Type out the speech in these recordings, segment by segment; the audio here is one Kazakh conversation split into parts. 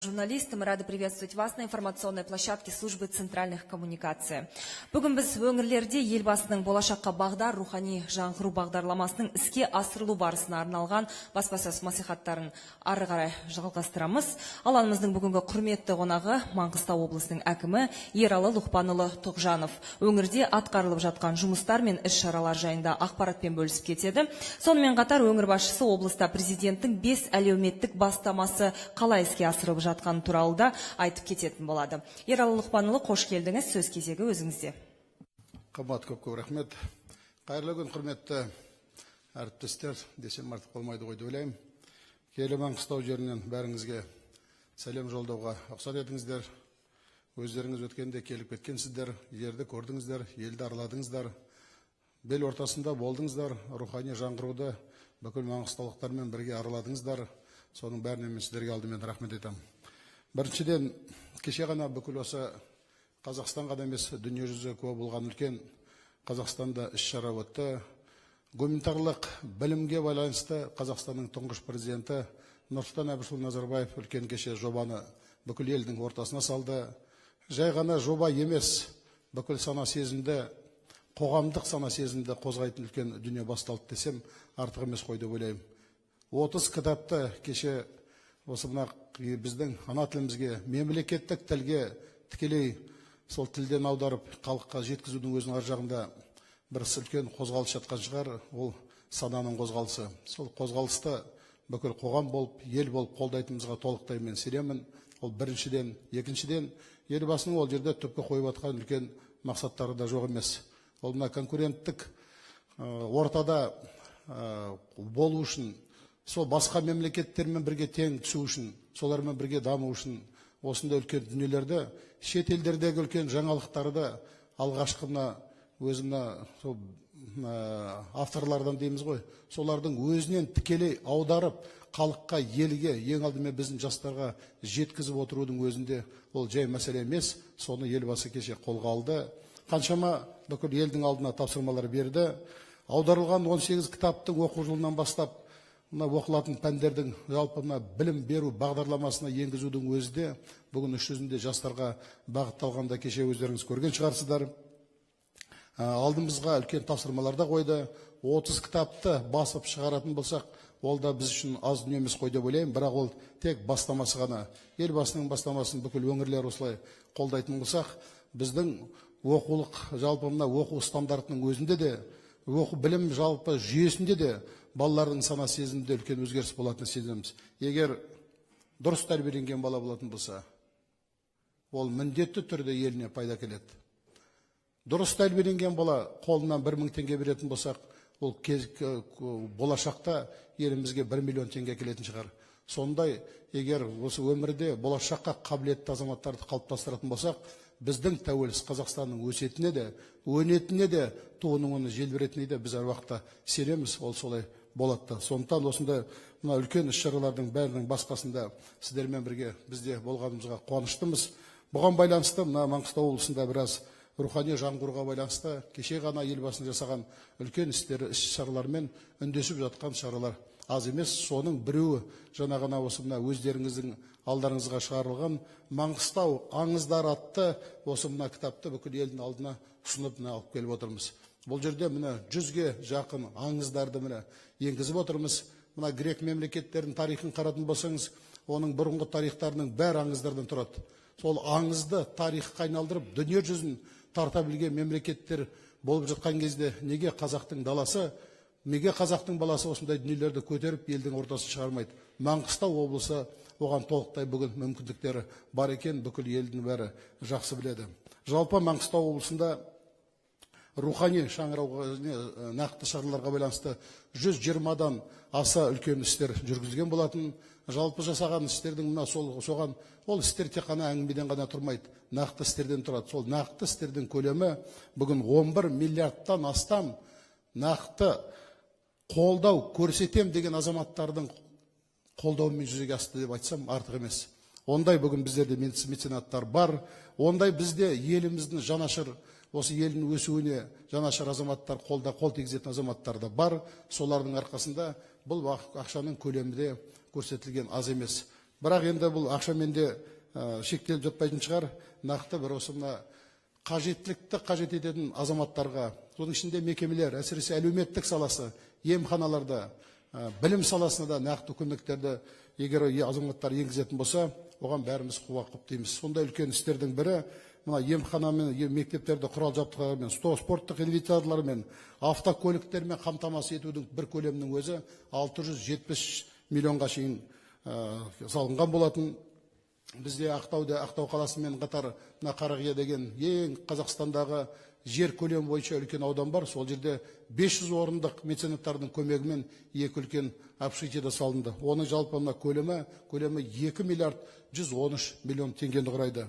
Журналисты, мы рады приветствовать вас на информационной площадке службы центральных коммуникаций. Бүгін біз өңірлерде елбасының болашаққа бағдар рухани жаңғыру бағдарламасының іске асырылу барысына арналған баспасөз маслихаттарын ары қарай жалғастырамыз. Алаңымыздың бүгінгі құрметті қонағы Маңғыстау облысының әкімі Ералы Лұқпанұлы Тоғжанов. Өңірде атқарылып жатқан жұмыстар мен іс-шаралар жайында ақпаратпен бөлісіп кетеді. Сонымен қатар өңір басшысы облыста президенттің 5 әлеуметтік бастамасы қалай іске асырылып жатқан туралы да айтып кететін болады. Ералы Лұқпанұлы, қош келдіңіз. Сөз кезегі өзіңізде. Қымбат, көп рахмет. Қайырлы күн, құрметті әріптестер, десем артық болмайды ғой деп ойлаймын. Киелі Маңғыстау жерінен бәріңізге сәлем жолдауға рұқсат етіңіздер. Өздеріңіз өткенде келіп кеткенсіздер, жерді көрдіңіздер, елді араладыңыздар. Бел ортасында болдыңыздар, рухани жаңғыруды бүкіл маңғыстаулықтармен бірге араладыңыздар. Соның бәріне мен сіздерге алдымен рахмет етемін. Біріншіден, кеше ғана бүкіл осы Қазақстан ғана емес, дүние жүзі куә болған үлкен Қазақстанда іс-шара өтті. Гуманитарлық білімге байланысты Қазақстанның тұңғыш президенті Нұрсұлтан Әбішұлы Назарбаев үлкен кеше жобаны бүкіл елдің ортасына салды. Жай ғана жоба емес, бүкіл сана сезімді, қоғамдық сана сезімді қозғайтын үлкен дүние басталды десем, артық емес қой деп ойлаймын. 30 кітапты кеше осы мына біздің ана тілімізге, мемлекеттік тілге тікелей сол тілден аударып халыққа жеткізудің өзінің ар жағында бір үлкен қозғалыс жатқан шығар, ол сананың қозғалысы. Сол қозғалысты бүкіл қоғам болып, ел болып қолдайтынымызға толықтай мен сенемін. Ол біріншіден, екіншіден, елбасының ол жерде түпкі қойып жатқан үлкен мақсаттары да жоқ емес. Ол мына конкуренттік ортада болу үшін, сол басқа мемлекеттермен бірге тең түсу үшін, солармен бірге даму үшін осындай үлкен дүниелерді, шет елдердегі үлкен жаңалықтарды алғашқына өзіне авторлардан дейміз ғой, солардың өзінен тікелей аударып, халыққа, елге, ең алдымен біздің жастарға жеткізіп отырудың өзінде ол жай мәселе емес. Соны елбасы кеше қолға алды. Қаншама бүкіл елдің алдына тапсырмалар берді. Аударылған 18 кітаптың оқу жылынан бастап оқылатын пәндердің жалпы білім беру бағдарламасына енгізудің өзі де бүгін іс жүзінде жастарға бағытталғанда кеше өздеріңіз көрген шығарсыздар. Алдымызға үлкен тапсырмалар да қойды. 30 кітапты басып шығаратын болсақ, ол да біз үшін аз дүние емес қой деп ойлаймын, бірақ ол тек бастамасы ғана. Елбасының бастамасын бүкіл өңірлер осылай қолдайтын болсақ, біздің оқулық жалпы оқу стандартының өзінде де, оқу білім жалпы жүйесінде де балалардың сана сезімінде үлкен өзгеріс болатынын сеземіз. Егер дұрыс тәрбиеленген бала болатын болса, ол міндетті түрде еліне пайда келеді. Дұрыс тәрбиеленген бала қолынан 1000 теңге беретін болсақ, ол болашақта елімізге 1 миллион теңге келетін шығар. Сондай, егер осы өмірде болашаққа қабілетті азаматтарды қалыптастыратын болсақ, біздің тәуелсіз Қазақстанның өсетіне де, өнетіне де, туының оны желбіретіне де біз әр уақытта сенеміз, ол солай болады. Сондықтан осында үлкен іс-шаралардың бәрінің басқасында сіздермен бірге бізде болғанымызға қуаныштымыз. Бұған байланысты Маңғыстау облысында біраз рухани жаңғыруға байланысты кеше ғана елбасының жасаған үлкен іс-шаралармен үндесіп жатқан шаралар аз емес. Соның біреуі жаңа ғана осы өздеріңіздің алдарыңызға шығарылған Маңғыстау аңыздары атты осы кітапты бүкіл елдің алдына ұсынып алып келіп отырмыз. Бұл жерде 100-ге жақын аңыздарды енгізіп отырмыз. Грек мемлекеттерінің тарихын қаратын болсаңыз, оның бұрынғы тарихтарының бәрі аңыздардан тұрады. Сол аңызды тарихқа айналдырып, дүние жүзін тарта білген мемлекеттер болып жатқан кезде неге қазақтың даласы, неге қазақтың баласы осындай дүниелерді көтеріп елдің ортасын шығармайды? Маңғыстау облысы оған толықтай бүгін мүмкіндіктері бар екен, бүкіл елдің бәрі жақсы біледі. Жалпы Маңғыстау облысында рухани жаңғыруға нақты шараларға байланысты 120-дан аса үлкен істер жүргізген болатын. Жалпы жасаған істердің соған ол істер тек қана әңгімеден ғана тұрмайды, нақты істерден тұрады. Сол нақты істердің көлемі бүгін 11 миллиардтан астам нақты қолдау көрсетем деген азаматтардың қолдауымен жүзеге асты деп айтсам артық емес. Ондай бүгін біздерде меценаттар бар. Ондай бізде еліміздің жанашыр, осы елдің өсуіне жанашыр азаматтар, қолда қол тигізетін азаматтар да бар. Солардың арқасында бұл ақшаның көлемі де көрсетілген аз емес. Бірақ енді бұл ақшамен де шектеліп жатпайтын шығар. Нақты бір осы мына қажеттілікті қажет ететін азаматтарға, соның ішінде мекемелер, әсіресе әлеуметтік саласы, емханаларда, білім саласына да нақты көмектерді егер азаматтар енгізетін болса, оған бәріміз қуа құптаймыз. Сондай үлкен істердің бірі мына емханамен, мектептерді құрал жабдықтармен, спорттық инвентарьлармен, автокөліктермен қамтамасыз етудің бір көлемінің өзі 670 миллионға шейін салынған болатын. Бізде Ақтау қаласымен қатар мына Қарақия деген ең Қазақстандағы жер көлемі бойынша үлкен аудан бар. Сол жерде 500 орындық меценаттардың көмегімен екі үлкен общежитие салынды. Оның жалпы мына көлемі 2 миллиард 113 миллион теңгені құрайды.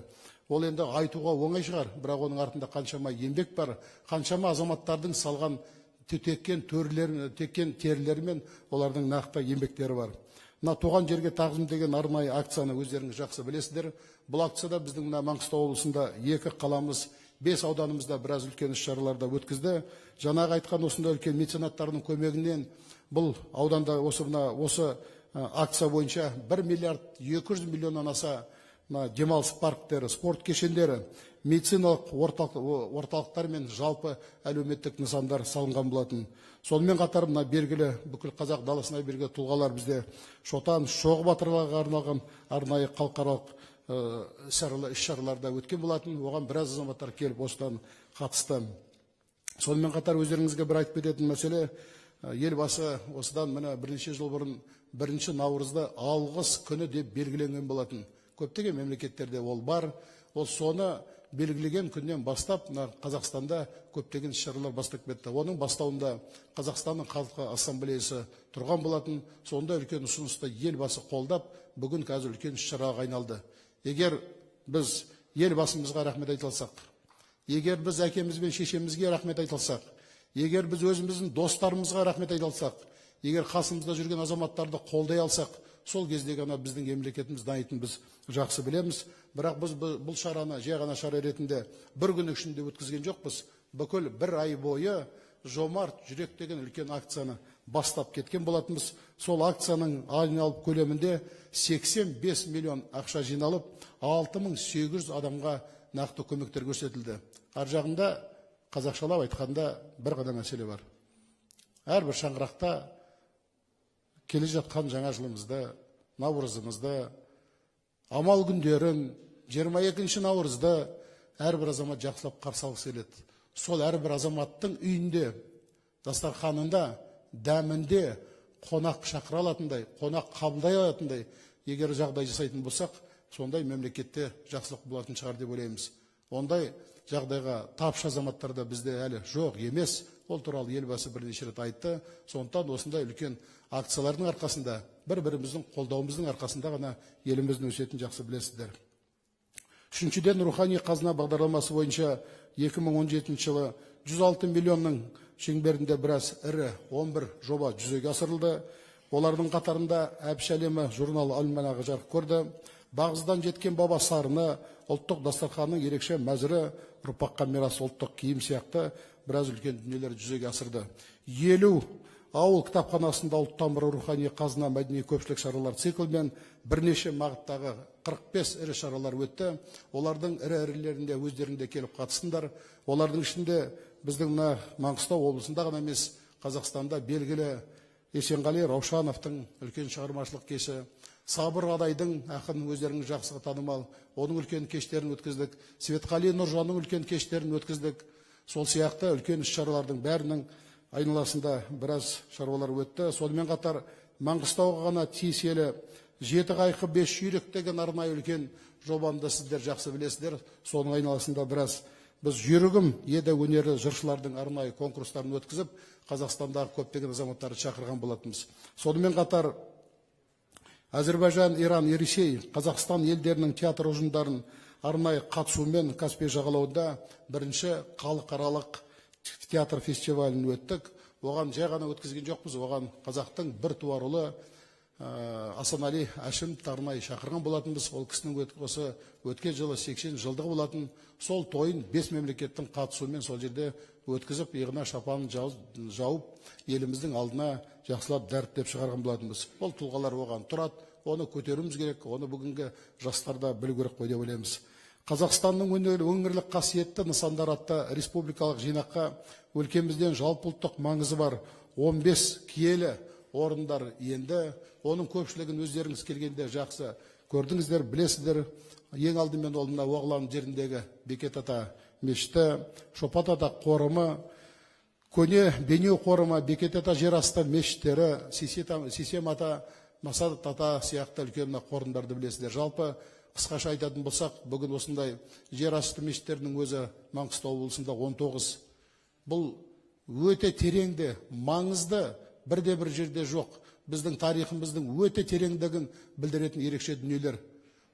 Ол енді айтуға оңай шығар, бірақ оның артында қаншама еңбек бар, қаншама азаматтардың салған теккен терілері мен олардың нақты еңбектері бар. Мына туған жерге тағзым деген арнайы акцияны өздеріңіз жақсы білесіздер. Бұл акцияда біздің мына Маңғыстау облысында 2 қаламыз, 5 ауданымызда біраз үлкен іс-шараларда өткізді. Жаңағы айтқан осындай үлкен меценаттардың көмегінен бұл ауданда осы акция бойынша 1 миллиард 200 миллионнан аса демалыс парктері, спорт кешендері, медициналық орталықтар мен жалпы әлеуметтік нысандар салынған болатын. Сонымен қатар мына белгілі бүкіл қазақ даласына белгілі тұлғалар бізде Шотан Шоғы батырларға арналған арнайы халықаралық іс-шараларда өткен болатын. Оған біраз азаматтар келіп осыдан қатысты. Сонымен қатар өздеріңізге бір айтып кететін мәселе, елбасы осыдан мына бірнеше жыл бұрын 1 наурызда алғыс күні деп белгіленген болатын. Көптеген мемлекеттерде ол бар. Ол соны белгілеген күннен бастап Қазақстанда көптеген шаралар бастап кетті. Оның бастауында Қазақстанның халқы ассамблеясы тұрған болатын. Сонда үлкен ұсынысты елбасы қолдап, бүгін қазір үлкен шараға айналды. Егер біз елбасымызға рахмет айтылсақ, егер біз әкеміз бен шешемізге рахмет айтылсақ, егер біз өзіміздің достарымызға рахмет айтылсақ, егер қасымызда жүрген азаматтарды қолдай алсақ, сол кезде ғана біздің мемлекетіміз дамитынын біз жақсы білеміз. Бірақ біз бұл шараны жай ғана шара ретінде бір күн ішінде өткізген жоқпыз. Бүкіл бір ай бойы жомарт жүрек деген үлкен акцияны бастап кеткен болатынбыз. Сол акцияның айналып көлемінде 85 миллион ақша жиналып, 6800 адамға нақты көмектер көрсетілді. Ар жағында қазақшалап айтқанда бір ғана мәселе бар. Әрбір шаңырақта келе жатқан жаңа жылымызды, наурызымызды, амал күндерін, 22 наурызды әрбір азамат жақсылап қарсы алғысы келеді. Сол әрбір азаматтың үйінде, дастарханында, дәмінде қонақ шақыра алатындай, қонақ қабылдай алатындай егер жағдай жасайтын болсақ, сондай мемлекетте жақсылық болатын шығар деп ойлаймыз. Ондай жағдайға тапшы азаматтарда бізде әлі жоқ емес. Ол туралы елбасы бірнеше рет айтты. Сондықтан осындай үлкен акциялардың арқасында, бір-біріміздің қолдауымыздың арқасында ғана еліміздің өсетін жақсы білесіздер. Үшіншіден, рухани қазына бағдарламасы бойынша 2017 жылы 106 миллионның шеңберінде біраз ірі 11 жоба жүзеге асырылды. Олардың қатарында Әбіш әлемі журналы альманағы жарық көрді. Бағзыдан жеткен баба сарыны, ұлттық дастарханның ерекше мәзірі, ұрпаққа мирас ұлттық киім сияқты біраз үлкен дүниелер жүзеге асырды. 50 ауыл кітапханасында ұлттан бір рухани қазына мәдени көпшілік шаралар циклмен бірнеше бағыттағы 45 ірі шаралар өтті. Олардың ірі-ірілерінде өздерінде келіп қатысыңдар. Олардың ішінде біздің Маңғыстау облысында ғана емес, Қазақстанда белгілі Есенғали Раушановтың үлкен шығармашылық кеші, Сабыр Адайдың ақын өздеріңіз жақсы танымал, оның үлкен кештерін өткіздік. Светқали Нұржанның үлкен кештерін өткіздік. Сол сияқты үлкен іс-шаралардың бәрінің айналасында біраз шаруалар өтті. Сонымен қатар Маңғыстауға ғана тиесілі 7 қайқы 5 жүйрік деген арнайы үлкен жобаны да сіздер жақсы білесіздер. Соның айналасында біраз біз жүйрігім еді өнерлі жыршылардың арнайы конкурстарын өткізіп, Қазақстандағы көптеген азаматтарды шақырған болатынбыз. Сонымен қатар Әзербайжан, Иран, Ресей, Қазақстан елдерінің театр ұжымдарын арнайы қатысуымен Каспий жағалауында бірінші халықаралық театр фестивалін өттік. Оған жай ғана өткізген жоқпыз, оған қазақтың бір туар ұлы Асанали Әшімов арнайы шақырған болатынбыз. Ол кісінің осы өткен жылы 80 жылдығы болатын. Сол тойын 5 мемлекеттің қатысуымен сол жерде өткізіп, иығына шапанын жауып, еліміздің алдына жақсылап дәріптеп шығарған болатынбыз. Ол тұлғалар оған тұрады, оны көтеруіміз керек, оны бүгінгі жастарда білу керек қой деп ойлаймыз. Қазақстанның өңірлік қасиетті нысандар атты республикалық жинаққа өлкемізден жалпы ұлттық маңызы бар 15 киелі орындар енді. Оның көпшілігін өздеріңіз келгенде жақсы көрдіңіздер, білесіздер. Ең алдымен ол мына Оғлан жеріндегі Бекет ата мешіті, Шопат ата қорымы, көне Бенеу қорымы, Бекет ата жер асты мешіттері, Сейсем ата, Масат ата сияқты үлкен қорымдарды білесіздер. Жалпы қысқаша айтатын болсақ, бүгін осындай жер асты мешіттерінің өзі Маңғыстау облысында 19. Бұл өте тереңді, маңызды, бірде-бір жерде жоқ. Біздің тарихымыздың өте тереңдігін білдіретін ерекше дүниелер.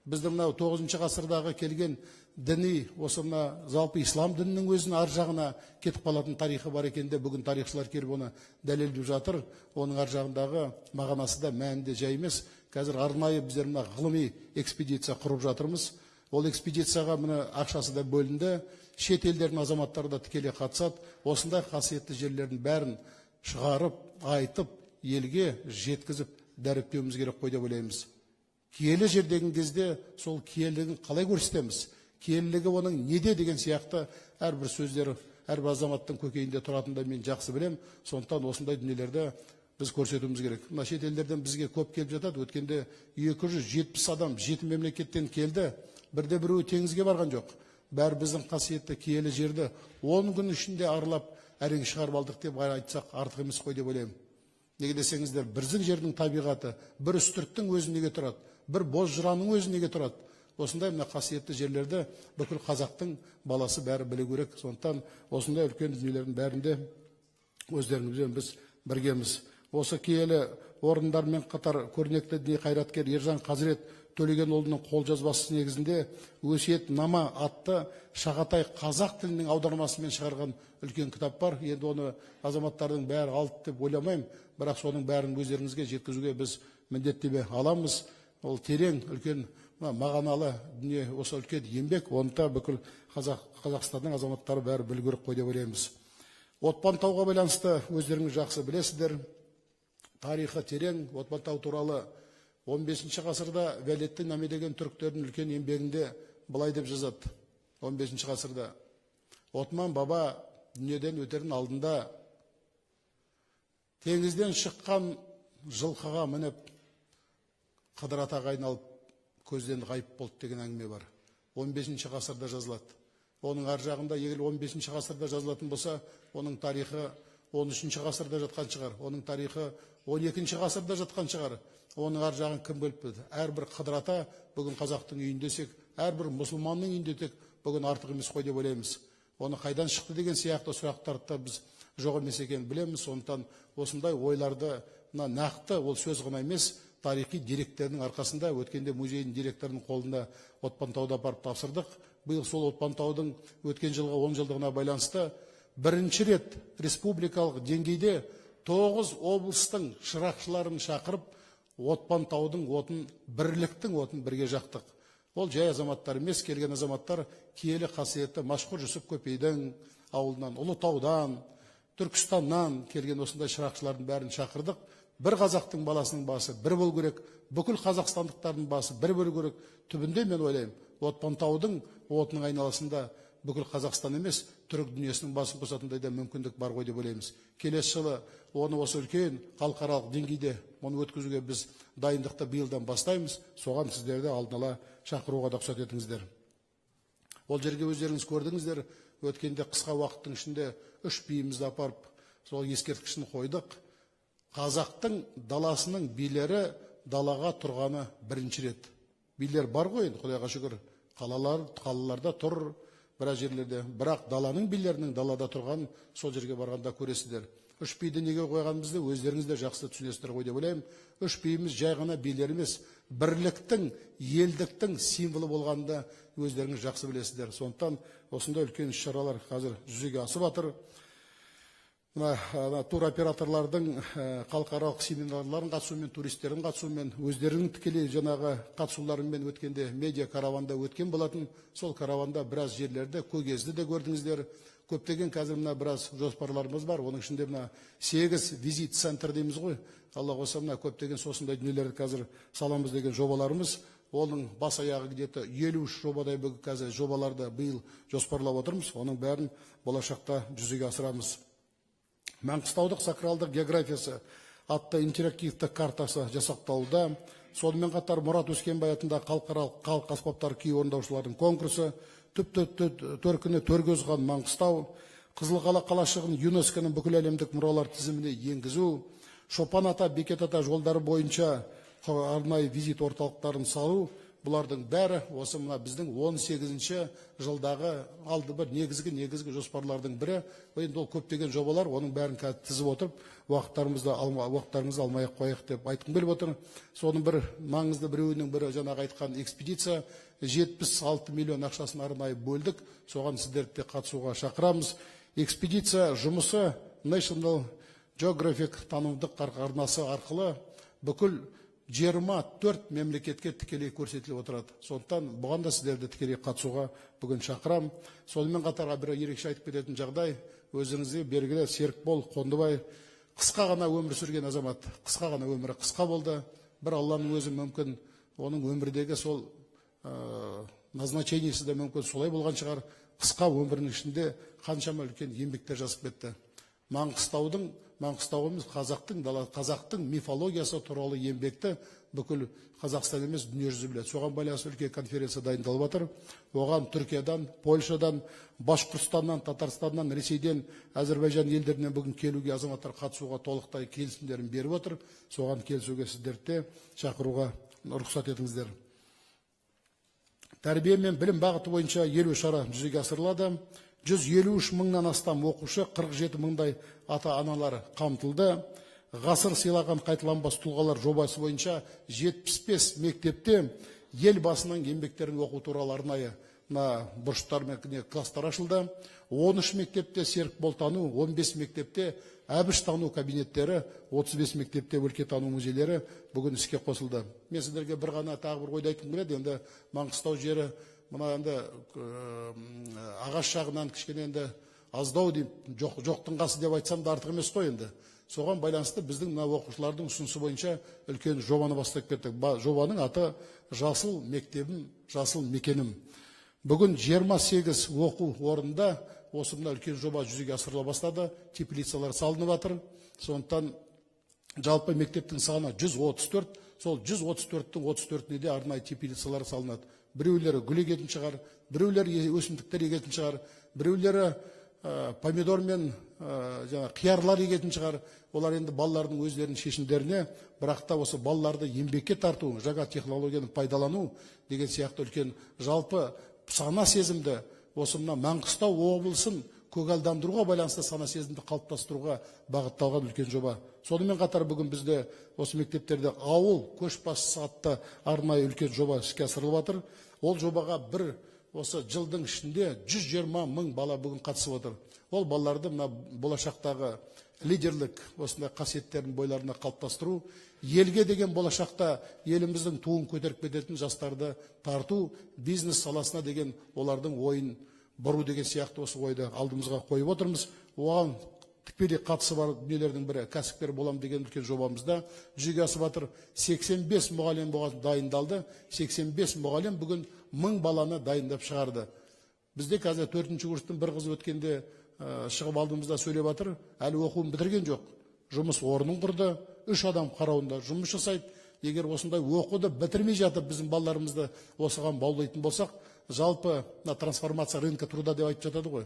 Біздің 9 ғасырдағы келген діни, осы жалпы ислам дінінің өзінің ар жағына кетіп қалатын тарихы бар екенде, бүгін тарихшылар келіп оны дәлелдеп жатыр. Оның ар жағындағы мағынасы да мәнінде жай емес. Қазір арнайы біздер ғылыми экспедиция құрып жатырмыз. Ол экспедицияға ақшасы да бөлінді. Шет елдердің азаматтары да тікелей қатысады. Осындай қасиетті жерлердің бәрін шығарып, айтып, елге жеткізіп дәріптеуіміз керек қой деп ойлаймыз. Киелі жер деген кезде сол киелілігін қалай көрсетеміз? Киелілігі оның неде деген сияқты әрбір сөздері әрбір азаматтың көкейінде тұратындай мен жақсы білем. Сондықтан осындай дүниелерді біз көрсетуіміз керек. Мына шет елдерден бізге көп келіп жатады. Өткенде 270 адам 7 мемлекеттен келді. Бірде-біреуі теңізге барған жоқ. Бәрі біздің қасиетті киелі жерді 10 күн ішінде аралап әрең шығарып алдық деп айтсақ артық емес қой деп ойлаймын. Неге десеңіздер, біздің жердің табиғаты бір үстірттің өзі неге тұрады, бір боз жыраның өзі неге тұрады. Осындай мына қасиетті жерлерді бүкіл қазақтың баласы бәрі білу керек. Сондықтан осындай үлкен дүниелердің бәрінде өздеріңізбен біз біргеміз. Осы киелі орындармен қатар көрнекті діни қайраткер Ержан Қазірет Төлегенұлының қолжазбасы негізінде Өсиет нама атты шағатай қазақ тілінің аудармасымен шығарған үлкен кітап бар. Енді оны азаматтардың бәрі алды деп ойламаймын, бірақ соның бәрін өздеріңізге жеткізуге біз міндеттеме аламыз. Ол терең, үлкен мағыналы дүние, осы үлкен еңбек, оны да бүкіл Қазақстанның азаматтары бәрі білу керек қой деп ойлаймыз. Отпан тауға байланысты өздеріңіз жақсы білесіздер. Тарихы терең. Отпан тау туралы 15 ғасырда Вәлеттің Наме деген түріктердің үлкен еңбегінде былай деп жазады. 15 ғасырда Отман баба дүниеден өтердің алдында теңізден шыққан жылқыға мініп Қыдыр атаға айналып көзден ғайып болды деген әңгіме бар. 15 ғасырда жазылады. Оның ар жағында егер 15 ғасырда жазылатын болса, оның тарихы 13 ғасырда жатқан шығар. Оның тарихы 12 ғасырда жатқан шығар. Оның ар жағын кім біліп білді? Әрбір Қыдыр ата бүгін қазақтың үйіндесек, әрбір мұсылманның үйінде тек бүгін артық емес қой деп ойлаймыз. Оны қайдан шықты деген сияқты сұрақтарды біз жоқ емес екенін білеміз. Сондықтан осындай ойларды нақты, ол сөз ғана емес, тарихи деректердің арқасында өткенде музейдің директорының қолында Отпан тауды апарып тапсырдық. Биыл сол Отпан таудың өткен жылғы 10 жылдығына байланысты бірінші рет республикалық деңгейде 9 облыстың шырақшыларын шақырып Отпан таудың отын, бірліктің отын бірге жақтық. Ол жай азаматтар емес, келген азаматтар киелі қасиетті Машқұр Жүсіп Көпейдің ауылынан, Ұлытаудан, Түркістаннан келген осындай шырақшылардың бәрін шақырдық. Бір қазақтың баласының басы бір болу керек, бүкіл қазақстандықтардың басы бір болу керек. Түбінде мен ойлаймын, Отпан таудың отының айналасында бүкіл Қазақстан емес, түрік дүниесінің басын қосатындай да мүмкіндік бар ғой деп ойлаймыз. Келесі жылы оны осы үлкен халықаралық деңгейде оны өткізуге біз дайындықты биылдан бастаймыз. Соған сіздерді алдын ала шақыруға да рұқсат етіңіздер. Ол жерге өздеріңіз көрдіңіздер, өткенде қысқа уақыттың ішінде 3 биімізді апарып, сол ескерткішін қойдық. Қазақтың даласының билері далаға тұрғаны бірінші рет. Билер бар ғой, Құдайға шүкір, қалаларда тұр, біраз жерлерде. Бірақ даланың билерінің далада тұрған сол жерге барғанда көресіздер. 3 биді неге қойғанымызды өздеріңіз де жақсы түсінесіздер ғой деп ойлаймын. 3 биіміз жай ғана билер емес, бірліктің, елдіктің символы болғанда өздеріңіз жақсы білесіздер. Сондықтан осындай үлкен шаралар қазір жүзеге асып жатыр. туроператорлардың халықаралық семинарларын қатысуымен, туристердің қатысуымен, өздерінің тікелей жаңағы қатысуларымен өткенде медиа караванда өткен болатын. Сол караванда біраз жерлерді, Көгезді де көрдіңіздер. Көптеген қазір мына біраз жоспарларымыз бар. Оның ішінде мына 8 визит центр дейміз ғой. Алла қоса мына көптеген сосындай дүниелерді қазір саламыз деген жобаларымыз. Оның бас аяғы где-то 53 жобадай бүгін қазір жобаларды биыл жоспарлап отырмыз. Оның бәрін болашақта жүзеге асырамыз. Маңғыстаудық сакралдық географиясы атты интерактивті картасы жасақталуда. Сонымен қатар Мұрат Өскенбай атындағы халықаралық халық аспаптар күй орындаушылардың конкурсы, төркіні Төргөзған Маңғыстау, Қызылқала қалашығын ЮНЕСКО-ның бүкіл әлемдік мұралар тізіміне енгізу, Шопан ата, Бекет ата жолдары бойынша арнайы визит орталықтарын салу, бұлардың бәрі осы мына біздің 18-ші жылдағы алды бір негізгі жоспарлардың бірі. Енді ол көптеген жобалар, оның бәрін тізіп отырып, уақыттарымызды алмай қояйық деп айтқым келіп отыр. Соның бір маңызды біреуінің бірі жаңағы айтқан экспедиция 76 миллион ақшасын арнайы бөлдік. Соған сіздерді де қатысуға шақырамыз. Экспедиция жұмысы National Geographic танымдық арнасы арқылы бүкіл 24 мемлекетке тікелей көрсетіліп отырады. Сондықтан бұған да сіздерді тікелей қатысуға бүгін шақырам. Сонымен қатар бір ерекше айтып кететін жағдай, өзіңізге белгілі Серікбол Қондыбай қысқа ғана өмір сүрген азамат. Қысқа ғана өмірі қысқа болды. Бір Алланың өзі мүмкін оның өмірдегі сол назначениесі де мүмкін солай болған шығар. Қысқа өмірінің ішінде қаншама үлкен еңбектер жазып кетті. Маңғыстауымыз қазақтың мифологиясы туралы еңбекті бүкіл Қазақстан емес дүниежүзі біледі. Соған байланысты үлкен конференция дайындалып жатыр. Оған Түркиядан, Польшадан, Башқұртстаннан, Татарстаннан, Ресейден, Әзербайжан елдерінен бүгін келуге азаматтар қатысуға толықтай келісімдерін беріп отыр. Соған келісуге сіздерді шақыруға рұқсат етіңіздер. Тәрбие мен білім бағыты бойынша 50 шара жүзеге асырылады. 153 мыңнан астам оқушы, 47 мыңдай ата-аналар қамтылды. Ғасыр сыйлаған қайталанбас тұлғалар жобасы бойынша 75 мектепте ел басының еңбектерін оқу туралы арнайы бұрыштар мен класстар ашылды. 13 мектепте серікболтану, 15 мектепте әбіш тану кабинеттері, 35 мектепте өлкетану музейлері бүгін іске қосылды. Мен сіздерге бір ғана тағы бір ойды айтқым келеді. Енді Маңғыстау жері мына енді ағаш жағынан кішкене енді аздау деп, жоқтың қасы деп айтсам да артық емес қой енді. Соған байланысты біздің мына оқушылардың ұсынысы бойынша үлкен жобаны бастап кеттік. Жобаның аты Жасыл мектебім, жасыл мекенім. Бүгін 28 оқу орнында осы мына үлкен жоба жүзеге асырыла бастады. Теплицалар салынып жатыр. Сондықтан жалпы мектептің саны 134. Сол 134-тің 34-іне де арнайы теплицалар салынады. Біреулері гүл егетін шығар, біреулері өсімдіктер егетін шығар, біреулері помидор мен қиярлар егетін шығар. Олар енді балалардың өздерінің шешімдеріне, бірақ та осы балаларды еңбекке тарту, жаңа технологияны пайдалану деген сияқты үлкен жалпы сана сезімді осы мына Маңғыстау облысын көгалдандыруға байланысты сана сезімді қалыптастыруға бағытталған үлкен жоба. Сонымен қатар бүгін бізде осы мектептерде ауыл көшбасшысы атты арнайы үлкен жоба іске асырылып жатыр. Ол жобаға бір осы жылдың ішінде 120 мың бала бүгін қатысып отыр. Ол балаларды мына болашақтағы лидерлік осындай қасиеттерін бойларына қалыптастыру, елге деген болашақта еліміздің туын көтеріп кететін жастарды тарту, бизнес саласына деген олардың ойын бұру деген сияқты осы ойды алдымызға қойып отырмыз. Оған тікелей қатысы бар дүниелердің бірі кәсіпкер болам деген үлкен жобамызда жүзеге асып жатыр. 85 мұғалім дайындалды. 85 мұғалім бүгін 1000 баланы дайындап шығарды. Бізде қазір 4-ші курстың бір қыз өткенде шығып алдымызда сөйлеп жатыр. Әлі оқуын бітірген жоқ. Жұмыс орнын құрды. 3 адам қарауында жұмыс жасайды. Егер осындай оқуды бітірмей жатып біздің балаларымызды осыған баулайтын болсақ, жалпы трансформация рынка труда деп айтып жатады ғой.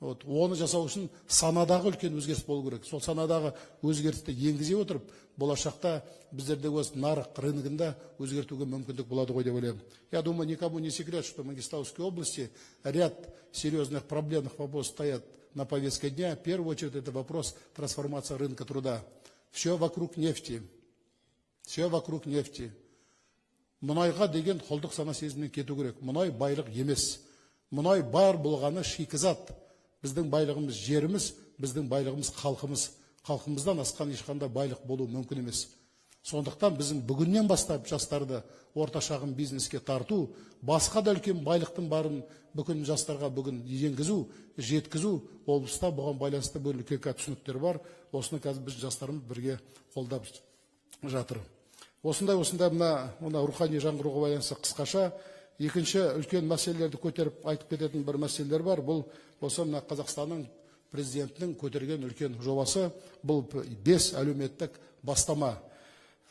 Оны жасау үшін санадағы үлкен өзгеріс болу керек. Сол санадағы өзгерісті енгізе отырып, болашақта біздерде осы нарық рыногында өзгертуге мүмкіндік болады ғой деп ойлаймын. Я думаю, никому не секрет, что в Мангистауской области ряд серьезных проблемных вопросов стоят на повестке дня. В первую очередь это вопрос трансформации рынка труда. Все вокруг нефти. Все вокруг нефти. Мұнайға деген құлдық сана сезімнен кету керек. Мұнай байлық емес. Мұнай бар болғаны шикізат. Біздің байлығымыз жеріміз біздің байлығымыз халқымыздан асқан ешқандай байлық болу мүмкін емес. Сондықтан біздің бүгіннен бастап жастарды орта шағын бизнеске тарту, басқа да үлкен байлықтың барын бүкіл жастарға бүгін енгізу, жеткізу, облыста бұған байланысты бүгін үлкен түсініктер бар. Осыны қазір біз жастарымыз бірге қолдап жатыр. Осындай мына рухани жаңғыруға байланысты қысқаша екінші үлкен мәселелерді көтеріп айтып кететін бір мәселелер бар. Бұл осы мына Қазақстанның президентінің көтерген үлкен жобасы, бұл 5 әлеуметтік бастама.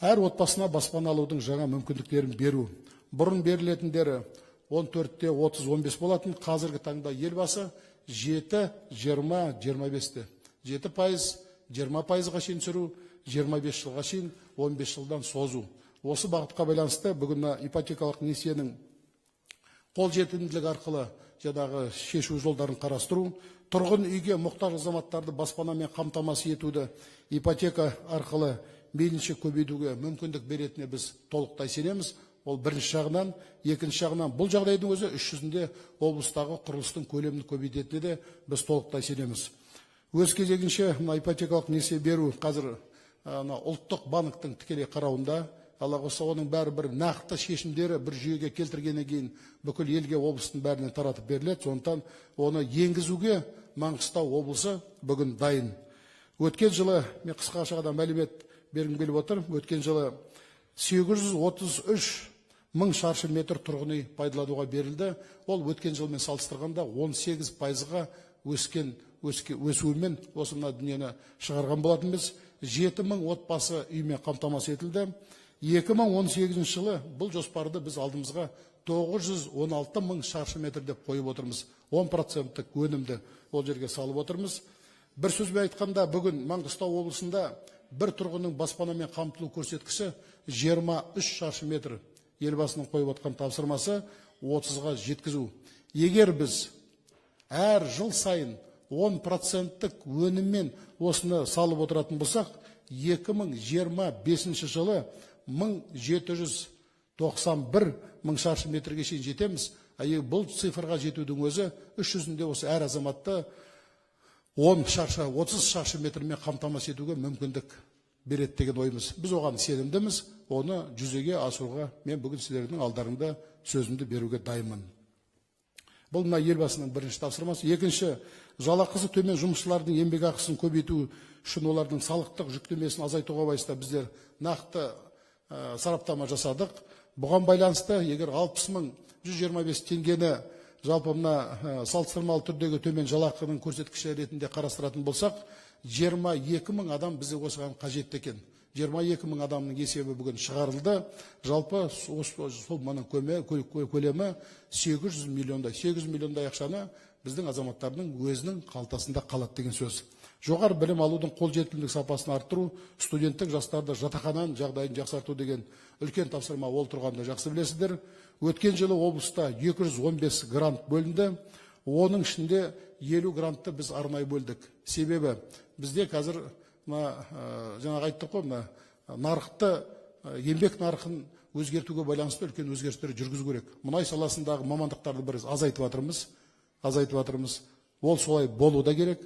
Әр отбасына баспана алудың жаңа мүмкіндіктерін беру. Бұрын берілетіндері 14-те 30-15 болатын, қазіргі таңда елбасы 7-20-25-те. 7% 20%-ға шейін түсіру, 25 жылға шейін 15 жылдан созу. Осы бағытқа байланысты бүгін ипотекалық несиенің қолжетімділік арқылы жаңағы шешу жолдарын қарастыру, тұрғын үйге мұқтаж азаматтарды баспанамен қамтамасыз етуді ипотека арқылы мейлінше көбейтуге мүмкіндік беретініне біз толықтай сенеміз. Ол бірінші жағынан, екінші жағынан бұл жағдайдың өзі іс жүзінде облыстағы құрылыстың көлемін көбейтетініне де біз толықтай сенеміз. Өз кезегінше ипотекалық несие беру қазір ұлттық банктың тікелей қарауында, алла қосса оның бәрі бір нақты шешімдері бір жүйеге келтіргеннен кейін бүкіл елге облыстың бәрінен таратып беріледі. Сондықтан оны енгізуге Маңғыстау облысы бүгін дайын. Өткен жылы, мен қысқаша ғана мәлімет бергім келіп отыр, өткен жылы 833 мың шаршы метр тұрғын үй пайдалануға берілді. Ол өткен жылмен салыстырғанда 18%-ға өсуімен осы мына дүниені шығарған болатынбыз. 7 мың отбасы үймен қамтамасыз етілді. 2018 жылы бұл жоспарды біз алдымызға 916 мың шаршы метр деп қойып отырмыз. 10%-тік өнімді ол жерге салып отырмыз. Бір сөзбен айтқанда, бүгін Маңғыстау облысында бір тұрғынның баспанамен қамтылу көрсеткіші 23 шаршы метр. Елбасының қойып отқан тапсырмасы 30-ға жеткізу. Егер біз әр жыл сайын 10%-тік өніммен осыны салып отыратын болсақ, 2025 жылы 1791 мың шаршы метрге шейін жетеміз. Бұл цифрға жетудің өзі іс жүзінде осы әр азаматты 30 шаршы метрмен қамтамасыз етуге мүмкіндік береді деген ойымыз. Біз оған сенімдіміз, оны жүзеге асыруға мен бүгін сіздердің алдарыңда сөзімді беруге дайынмын. Бұл мына елбасының бірінші тапсырмасы. Екінші, жалақысы төмен жұмысшылардың еңбекақысын көбейту үшін олардың салықтық жүктемесін азайтуға байланысты біздер нақты сараптама жасадық. Бұған байланысты, егер 60.125 теңгені жалпы мына салыстырмалы түрдегі төмен жалақының көрсеткіші ретінде қарастыратын болсақ, 22 мың адам бізде осыған қажет екен. 22 мың адамның есебі бүгін шығарылды. Жалпы соманың көлемі 800 миллиондай ақшаны біздің азаматтардың өзінің қалтасында қалады деген сөз. Жоғары білім алудың қолжетімділік сапасын арттыру, студенттік жастарды жатақхананың жағдайын жақсарту деген үлкен тапсырма ол тұрғанда жақсы білесіздер. Өткен жылы облыста 215 грант бөлінді. Оның ішінде 50 грантты біз арнайы бөлдік. Себебі бізде қазір жаңа айттық қой, нарықты, еңбек нарқын өзгертуге байланысты үлкен өзгерістер жүргізу керек. Мұнай саласындағы мамандықтарды біз азайтып жатырмыз. Ол солай болу да керек.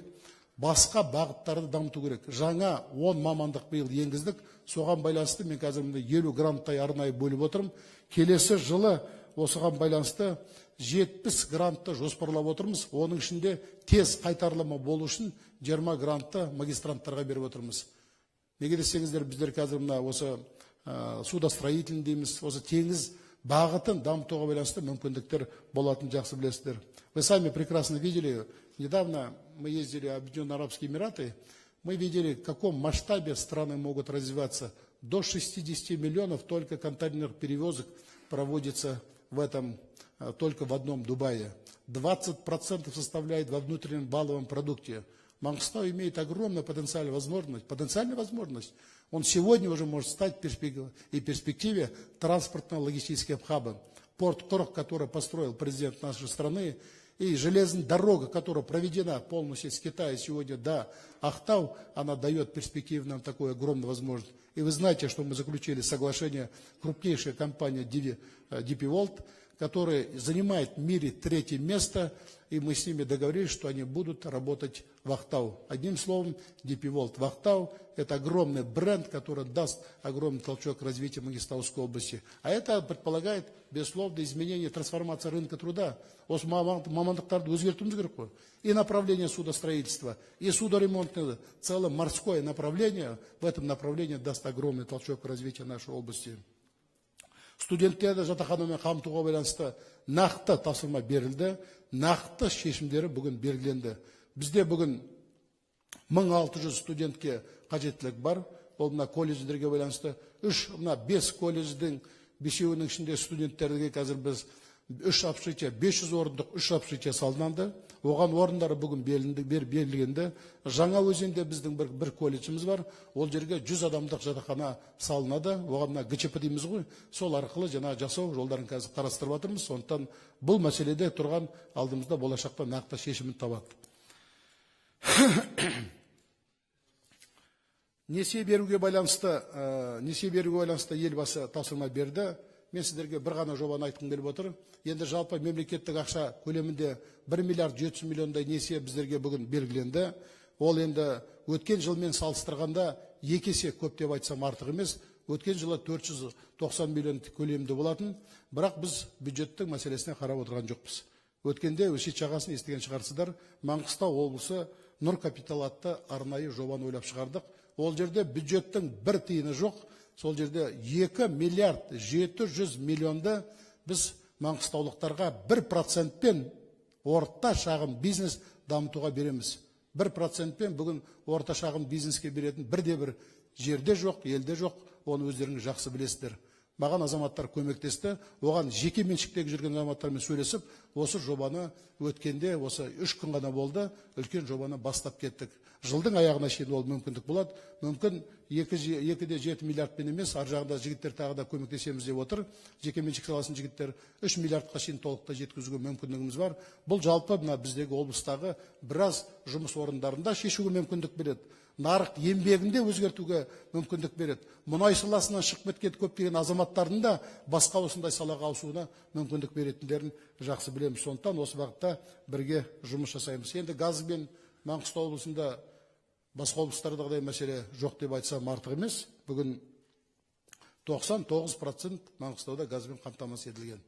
Басқа бағыттарды дамыту керек. Жаңа 10 мамандық биыл енгіздік. Соған байланысты мен қазір 50 гранттай арнайы бөліп отырмын. Келесі жылы осыған байланысты 70 грантты жоспарлап отырмыз. Оның ішінде тез қайтарылымы болу үшін 20 грантты магистранттарға беріп отырмыз. Неге десеңіздер, біздер қазір осы судостроительный дейміз, осы теңіз бағытын дамытуға байланысты мүмкіндіктер болатын жақсы білесіздер. Вы сами прекрасно видели, недавно мы ездили в Объединенные Арабские Эмираты, мы видели, в каком масштабе страны могут развиваться. До 60 миллионов только контейнерных перевозок проводится только в одном Дубае. 20% составляет во внутреннем валовом продукте. Маңғыстау имеет огромную потенциальную возможность. Он сегодня уже может стать и перспективе транспортно-логистическим хабом. Порт Корох, который построил президент нашей страны, и железная дорога, которая проведена полностью с Китая сегодня до Ахтау, она дает перспективу нам такую огромную возможность. И вы знаете, что мы заключили соглашение крупнейшей компании DP World, который занимает в мире 3-е место, и мы с ними договорились, что они будут работать в Актау. Одним словом, DP World в Актау – это огромный бренд, который даст огромный толчок развитию Мангистауской области. А это предполагает, безусловно, изменение, трансформация рынка труда. Осы мамандықтарды өзгертуіміз керек қой. И направление судостроительства, и судоремонтное, целое морское направление, в этом направлении даст огромный толчок к развитию нашей области. Студенттерді жатақханамен қамтуға байланысты нақты тапсырма берілді, нақты шешімдері бүгін белгіленді. Бізде бүгін 1600 студентке қажеттілік бар. Ол мына колледждерге байланысты 5 колледждің 5-інің ішінде студенттерге қазір біз 3 общежитие, 500 орындық 3 общежитие салынды. Оған орындары бүгін берілгенді. Жаңа өзенде біздің бір колледжіміз бар. Ол жерге 100 адамдық жатақхана салынады. Оған ГЧП дейміз ғой. Сол арқылы жаңа жасау жолдарын қазір қарастырып жатырмыз. Сондықтан бұл мәселеде тұрған алдымызда болашақта нақты шешімін табады. Несие беруге байланысты елбасы тапсырма берді. Мен сіздерге бір ғана жобаны айтқым келіп отыр. Енді жалпы мемлекеттік ақша көлемінде 1 миллиард 700 миллиондай несие біздерге бүгін белгіленді. Ол енді өткен жылмен салыстырғанда 2 есе көп деп айтсам артық емес. Өткен жылы 490 миллион көлемінде болатын, бірақ біз бюджеттің мәселесіне қарап отырған жоқпыз. Өткенде Өсет жағасын естіген шығарсыздар, Маңғыстау облысы Нұр Капитал атты арнайы жобаны ойлап шығардық. Ол жерде бюджеттің бір тиыны жоқ. Сол жерде 2 миллиард 700 миллионды біз маңғыстаулықтарға 1%-пен орта шағын бизнес дамытуға береміз. 1%-пен бүгін орта шағын бизнеске беретін бірде-бір жерде жоқ, елде жоқ, оны өздеріңіз жақсы білесіздер. Маған азаматтар көмектесті, оған жеке меншіктегі жүрген азаматтармен сөйлесіп, осы жобаны өткенде, осы 3 күн ғана болды, үлкен жобаны бастап кеттік. Жылдың аяғына шейін ол мүмкіндік болады. Мүмкін 2,7 миллиардпен емес, ар жағында жігіттер тағы да көмектесеміз деп отыр. Жеке меншік саласын жігіттер 3 миллиардқа шейін толықтай жеткізуге мүмкіндігіміз бар. Бұл жалпы біздегі облыстағы біраз жұмыс орындарында шешуге мүмкіндік береді. Нарық еңбегінде өзгертуге мүмкіндік береді. Мұнай саласынан шығып кеткен көптеген азаматтардың да басқа осындай салаға ауысуына мүмкіндік беретіндерін жақсы білеміз. Сондықтан осы бағытта бірге жұмыс жасаймыз. Енді газбен Маңғыстау облысында басқа облыстардағыдай мәселе жоқ деп айтсам артық емес. Бүгін 99% Маңғыстауда газбен қамтамасыз етілген.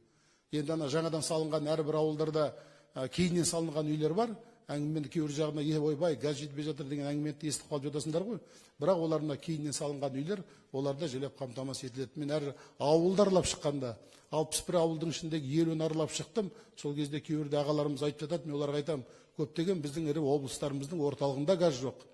Енді жаңадан салынған әрбір ауылдарда кейіннен салынған үйлер бар. Әңгіменді кейбір жағына ойбай, газ жетпей жатыр деген әңгіменді естіп қалып жатасыңдар ғой. Бірақ оларына кейіннен салынған үйлер, оларда желеп қамтамасыз етіледі. Мен әр ауылды аралап шыққанда, 61 ауылдың ішіндегі 50-ін аралап шықтым. Сол кезде кейбірде ағаларымыз айтып жатады, мен оларға айтам, көптеген біздің ірі облыстарымыздың орталығында газ жоқ.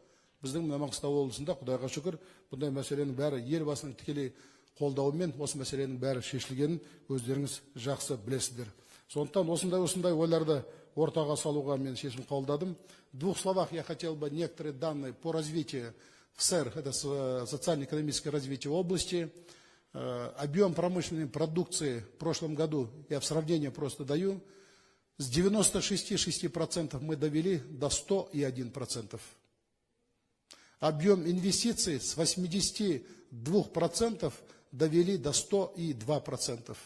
Біздің Маңғыстау облысында, Құдайға шүкір, бұндай мәселенің бәрі елбасының тікелей қолдауымен осы мәселенің бәрі шешілгенін өздеріңіз жақсы білесіздер. Сондықтан осындай ойларды ортаға салуға мен шешім қабылдадым. В 2 словах я хотел бы некоторые данные по развитию СЭР, это социально-экономическое развитие области. Объем промышленной продукции в прошлом году, я в сравнение просто даю, с 96,6% мы довели до 101%. Объем инвестиций с 82% довели до 102%.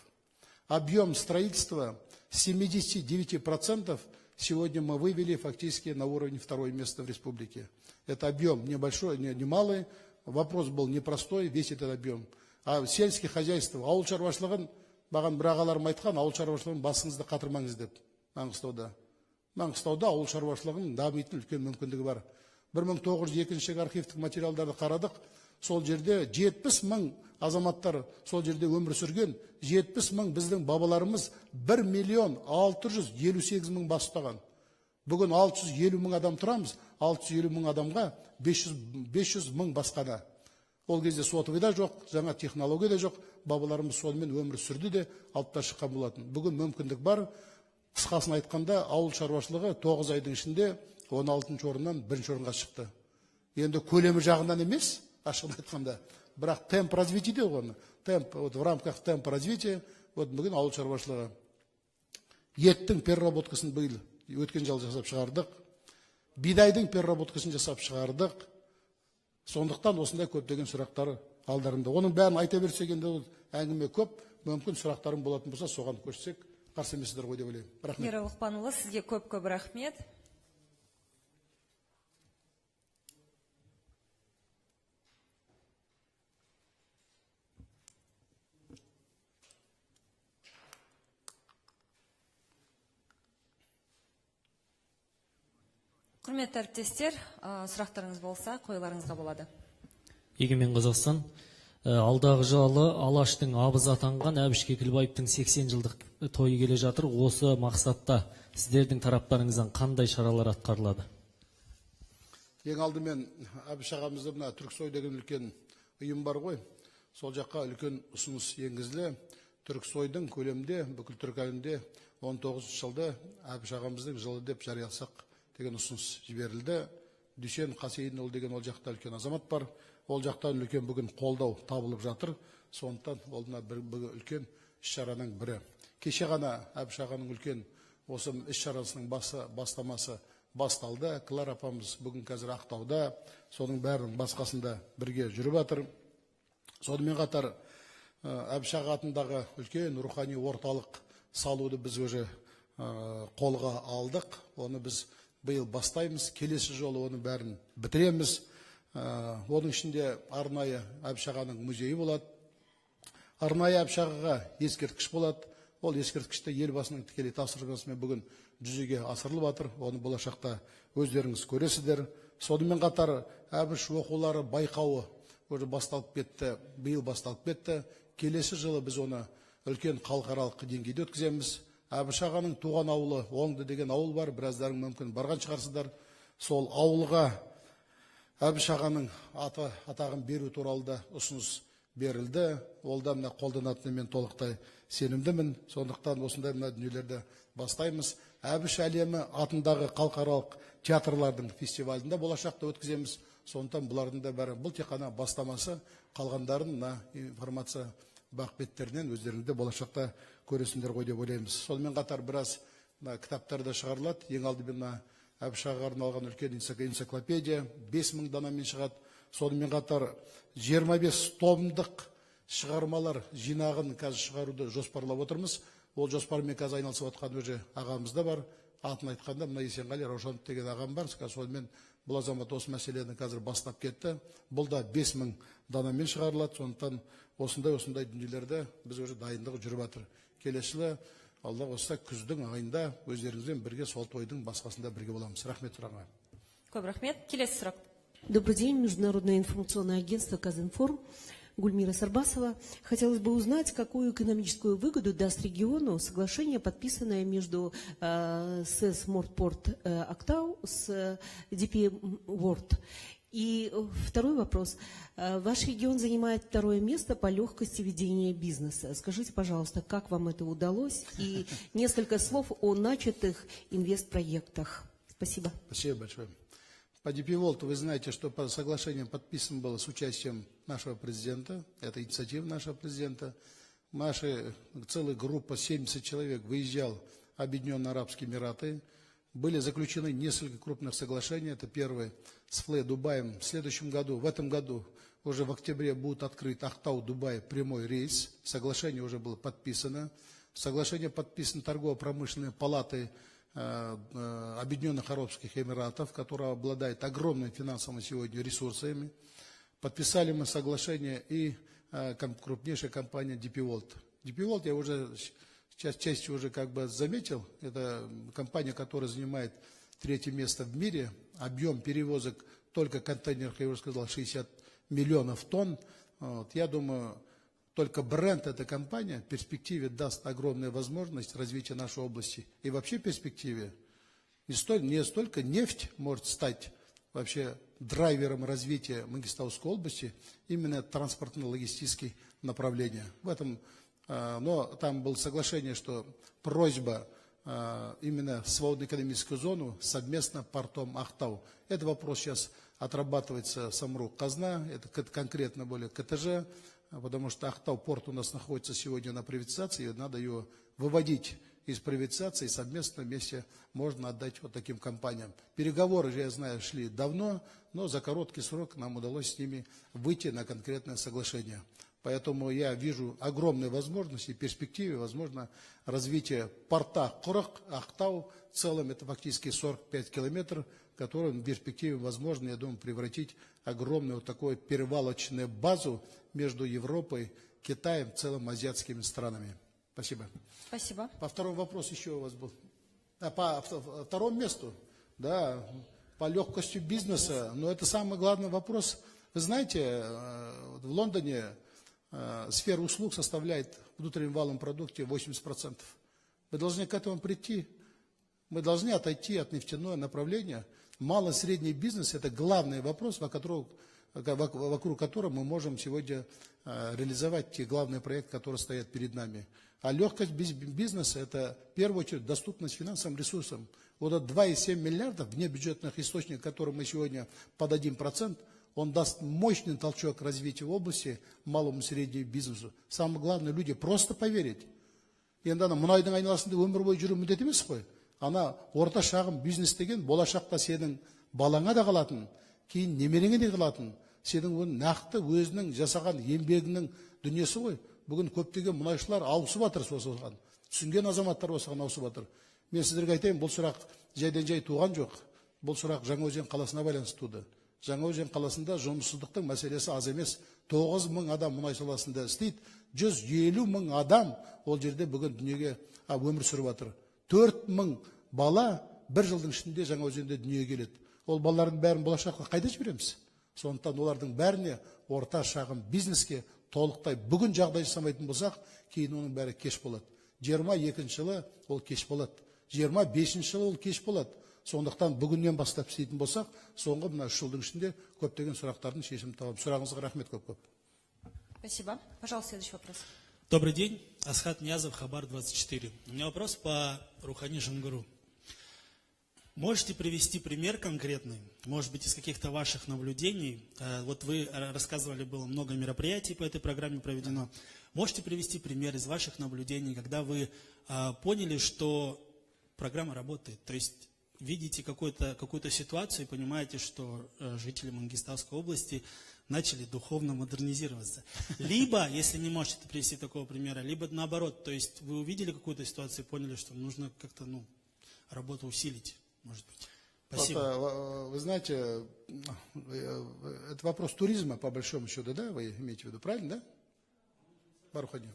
Объем строительства с 79% сегодня мы вывели фактически на уровень 2-е место в республике. Это объем небольшой, немалый. Вопрос был непростой, весь этот объем. А сельское хозяйство, ауыл шаруашылығын, маған бір ағаларым айтқан, ауыл шаруашылығын басыңызды қатырмаңыз деп Маңғыстауда. Маңғыстауда ауыл шаруашылығының дамитын үлкен мүмкіндігі бар. 1902 архивтік материалдарды қарадық. Сол жерде 70 мың азаматтар сол жерде өмір сүрген, 70 мың біздің бабаларымыз 1 миллион 658 мың бас ұстаған. Бүгін 650 мың адам тұрамыз, 650 мың адамға 500 мың басқана. Ол кезде сотовый да жоқ, жаңа технология да жоқ, бабаларымыз сонымен өмір сүрді де алып та шыққан болатын. Бүгін мүмкіндік бар. Қысқасын айтқанда, ауыл шаруашылығы 9 айдың ішінде 16 орыннан 1 орынға шықты. Енді көлемі жағынан емес, ашығын айтқанда, бірақ темп развития де оған. Темп, в рамках темпа развития, бүгін ауыл шаруашылығы. Еттің переработкасын биыл өткен жыл жасап шығардық. Бидайдың переработкасын жасап шығардық. Сондықтан осындай көптеген сұрақтары алдарында. Оның бәрін айта берсек, енді әңгіме көп, мүмкін сұрақтарым болатын болса, соған көшсек қарсы емессіздер ғой деп ойлаймын. Рахмет. Ералы Лұқпанұлы, сізге көп рахмет. Құрметті әріптестер, сұрақтарыңыз болса, қойларыңызға болады. Егемен Қазақстан, алдағы жылы Алаштың абызы атанған Әбіш Кекілбаевтың 80 жылдық тойы келе жатыр. Осы мақсатта сіздердің тараптарыңыздан қандай шаралар атқарылады? Ең алдымен Әбіш ағамызда мына Түрксой деген үлкен ұйым бар ғой. Сол жаққа үлкен ұсыныс енгізілді. Түрксойдың көлемде бүкіл түркі әлемінде 19 жылда Әбіш ағамыздың жылы деп жарияласақ деген ұсыныс жіберілді. Дүйсен Қасейінұлы деген ол жақта үлкен азамат бар. Ол жақтан үлкен бүгін қолдау табылып жатыр. Сондықтан олына бір үлкен іс-шараның бірі. Кеше ғана Әбіш ағаның үлкен осы іс-шарасының бастамасы басталды. Клара апамыз бүгін қазір Ақтауда, соның бәрінің басқасында бірге жүріп жатыр. Сонымен қатар Әбіш аға атындағы үлкен рухани орталық салуды біз уже қолға алдық. Оны біз биыл бастаймыз. Келесі жолы оны бәрін бітіреміз. Оның ішінде арнайы Әбіш ағаның музейі болады. Арнайы Әбіш ағаға ескерткіш болады. Ол ескерткішті елбасының тікелей тапсырмасымен бүгін жүзеге асырылып жатыр. Оны болашақта өздеріңіз көресіздер. Сонымен қатар Әбіш оқулары байқауы уже басталып кетті, биыл басталып кетті. Келесі жылы біз оны үлкен халықаралық деңгейде өткіземіз. Әбіш ағаның туған ауылы Оңды деген ауыл бар, біраздарың мүмкін барған шығарсыздар. Сол ауылға Әбіш ағаның атағын беру туралы да ұсыныс берілді. Ол да мына қолданатынына мен толықтай сенімдімін. Сондықтан осындай мына дүниелерді бастаймыз. Әбіш әлемі атындағы халықаралық театрлардың фестивалінде болашақта өткіземіз. Сондықтан бұлардың да бәрі бұл тек қана бастамасы, қалғандарын мына информация бақ-беттерінен өздеріңді болашақта көресіңдер ғой деп ойлаймыз. Сонымен қатар біраз кітаптар да шығарылады. Ең алдымен Әбіш ағаға арналған үлкен энциклопедия 5000 данамен шығады. Сонымен қатар 25 томдық шығармалар жинағын қазір шығаруды жоспарлап отырмыз. Ол жоспармен қазір айналысып жатқан уже ағамыз да бар. Атын айтқанда мына Есенғали Раушанов деген ағам бар. Сонымен бұл азамат осы мәселені қазір бастап кетті. Бұл да 5000 данамен шығарылады. Сондықтан осындай дүниелерді біз уже дайындығы жүріп жатыр. Келесі жылы Алла болса күздің айында өздеріңізбен бірге сол тойдың басқасында бірге боламыз. Рахмет сұрағыңа. Көп рахмет. Келесі сұрақ. Добрый день, Международное информационное агентство Казинформ. Гульмира Сарбасова. Хотелось бы узнать, какую экономическую выгоду даст региону соглашение, подписанное между СЭС Мортпорт Актау с DP World. И второй вопрос. Ваш регион занимает второе место по легкости ведения бизнеса. Скажите, пожалуйста, как вам это удалось? И несколько слов о начатых инвестпроектах. Спасибо. Спасибо большое. По DP World вы знаете, что соглашение подписано было с участием нашего президента. Это инициатива нашего президента. Наша целая группа, 70 человек, выезжал в Объединенные Арабские Эмираты. Были заключены несколько крупных соглашений. Это первое с ФЛЭ Дубаем. В следующем году, в этом году, уже в октябре будет открыт Актау-Дубай прямой рейс. Соглашение уже было подписано. Соглашение подписано торгово-промышленной палатой Объединенных Арабских Эмиратов, которая обладает огромными финансовыми сегодня ресурсами. Подписали мы соглашение и крупнейшая компания DP World. DP World я уже частью уже как бы заметил. Это компания, которая занимает 3-е место в мире. Объем перевозок только контейнеров, я уже сказал, 60 миллионов тонн. Вот, я думаю, только бренд этой компании в перспективе даст огромную возможность развития нашей области. И вообще в перспективе не столько нефть может стать вообще драйвером развития Мангистауской области, именно транспортно-логистические направления. В этом, но там было соглашение, что просьба именно свободную экономическую зону совместно портом Актау. Этот вопрос сейчас отрабатывается Самрук-Казна, это конкретно более КТЖ, потому что Актау порт у нас находится сегодня на приватизации, и надо ее выводить из приватизации, и совместно вместе можно отдать вот таким компаниям. Переговоры же, я знаю, шли давно, но за короткий срок нам удалось с ними выйти на конкретное соглашение. Поэтому я вижу огромные возможности, перспективы, возможно, развитие порта Курок, Ахтау. В целом это фактически 45 километров, которые в перспективе возможно, я думаю, превратить огромную вот такую перевалочную базу между Европой, Китаем, в целом азиатскими странами. Спасибо. Спасибо. По второму вопросу еще у вас был. По второму месту, да, по легкости бизнеса, но это самый главный вопрос. Вы знаете, в Лондоне сфера услуг составляет в внутреннем валовом продукте 80%. Мы должны к этому прийти. Мы должны отойти от нефтяного направления. Малый и средний бизнес – это главный вопрос, вокруг которого мы можем сегодня реализовать те главные проекты, которые стоят перед нами. А легкость бизнеса – это, в первую очередь, доступность финансовым ресурсам. Вот это 2,7 миллиардов внебюджетных источников, которые мы сегодня под 1%, он даст мощный толчок развитию в области малому и среднему бизнесу. Самое главное, люди просто поверить. Енді ана мұнайдың айналасында өмір бойы жүру міндет емес қой. Ана орта шағын бизнес деген болашақта сенің балаңа да қалатын, кейін немереңе де қалатын. Сенің оны нақты өзінің жасаған еңбегінің дүниесі ғой. Бүгін көптеген мұнайшылар ауысып жатыр соған. Түсінген азаматтар осыған ауысып жатыр. Мен сіздерге айтайын, бұл сұрақ жайдан жай туған жоқ. Бұл сұрақ Жаңаөзен қаласына байланысты туды. Жаңаөзен қаласында жұмыссыздықтың мәселесі аз емес. 9 мың адам мұнай саласында істейді. 150 мың адам ол жерде бүгін дүниеге өмір сүріп жатыр. 4 мың бала бір жылдың ішінде Жаңаөзенде дүниеге келеді. Ол балалардың бәрін болашақта қайда жібереміз? Сондықтан олардың бәріне орта шағын бизнеске толықтай бүгін жағдай жасамайтын болсақ, кейін оның бәрі кеш болады. 22 жылы ол кеш болады. 25 жылы ол кеш болады. Сондықтан бүгіннен бастап істейтін болсақ, соңғы мына 3 жылдың ішінде көптеген сұрақтардың шешімін табамыз. Сұрағыңызға рахмет көп-көп. Спасибо. Пожалуйста, следующий вопрос. Добрый день. Асхат Ниязов, Хабар 24. У меня вопрос по Рухани Жангуру. Можете привести пример конкретный, может быть, из каких-то ваших наблюдений? Вот вы рассказывали, было много мероприятий по этой программе проведено. Можете привести пример из ваших наблюдений, когда вы поняли, что программа работает? То есть видите какую-то ситуацию и понимаете, что жители Мангистауской области начали духовно модернизироваться. Либо, если не можете привести такого примера, либо наоборот, то есть вы увидели какую-то ситуацию и поняли, что нужно как-то работу усилить, может быть. Спасибо. Вот, вы знаете, это вопрос туризма, по большому счету, да, вы имеете в виду, правильно, да? Барухади.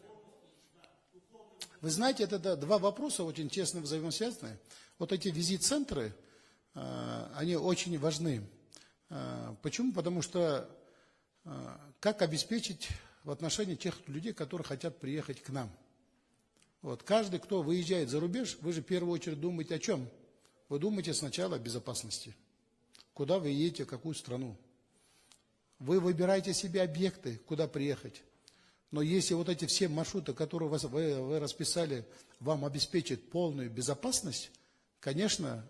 Вы знаете, это два вопроса очень тесно взаимосвязаны. Вот эти визит-центры, они очень важны. Почему? Потому что как обеспечить в отношении тех людей, которые хотят приехать к нам. Вот, каждый, кто выезжает за рубеж, вы же в первую очередь думаете о чем? Вы думаете сначала о безопасности. Куда вы едете, в какую страну. Вы выбираете себе объекты, куда приехать. Но если вот эти все маршруты, которые вы расписали, вам обеспечат полную безопасность, конечно,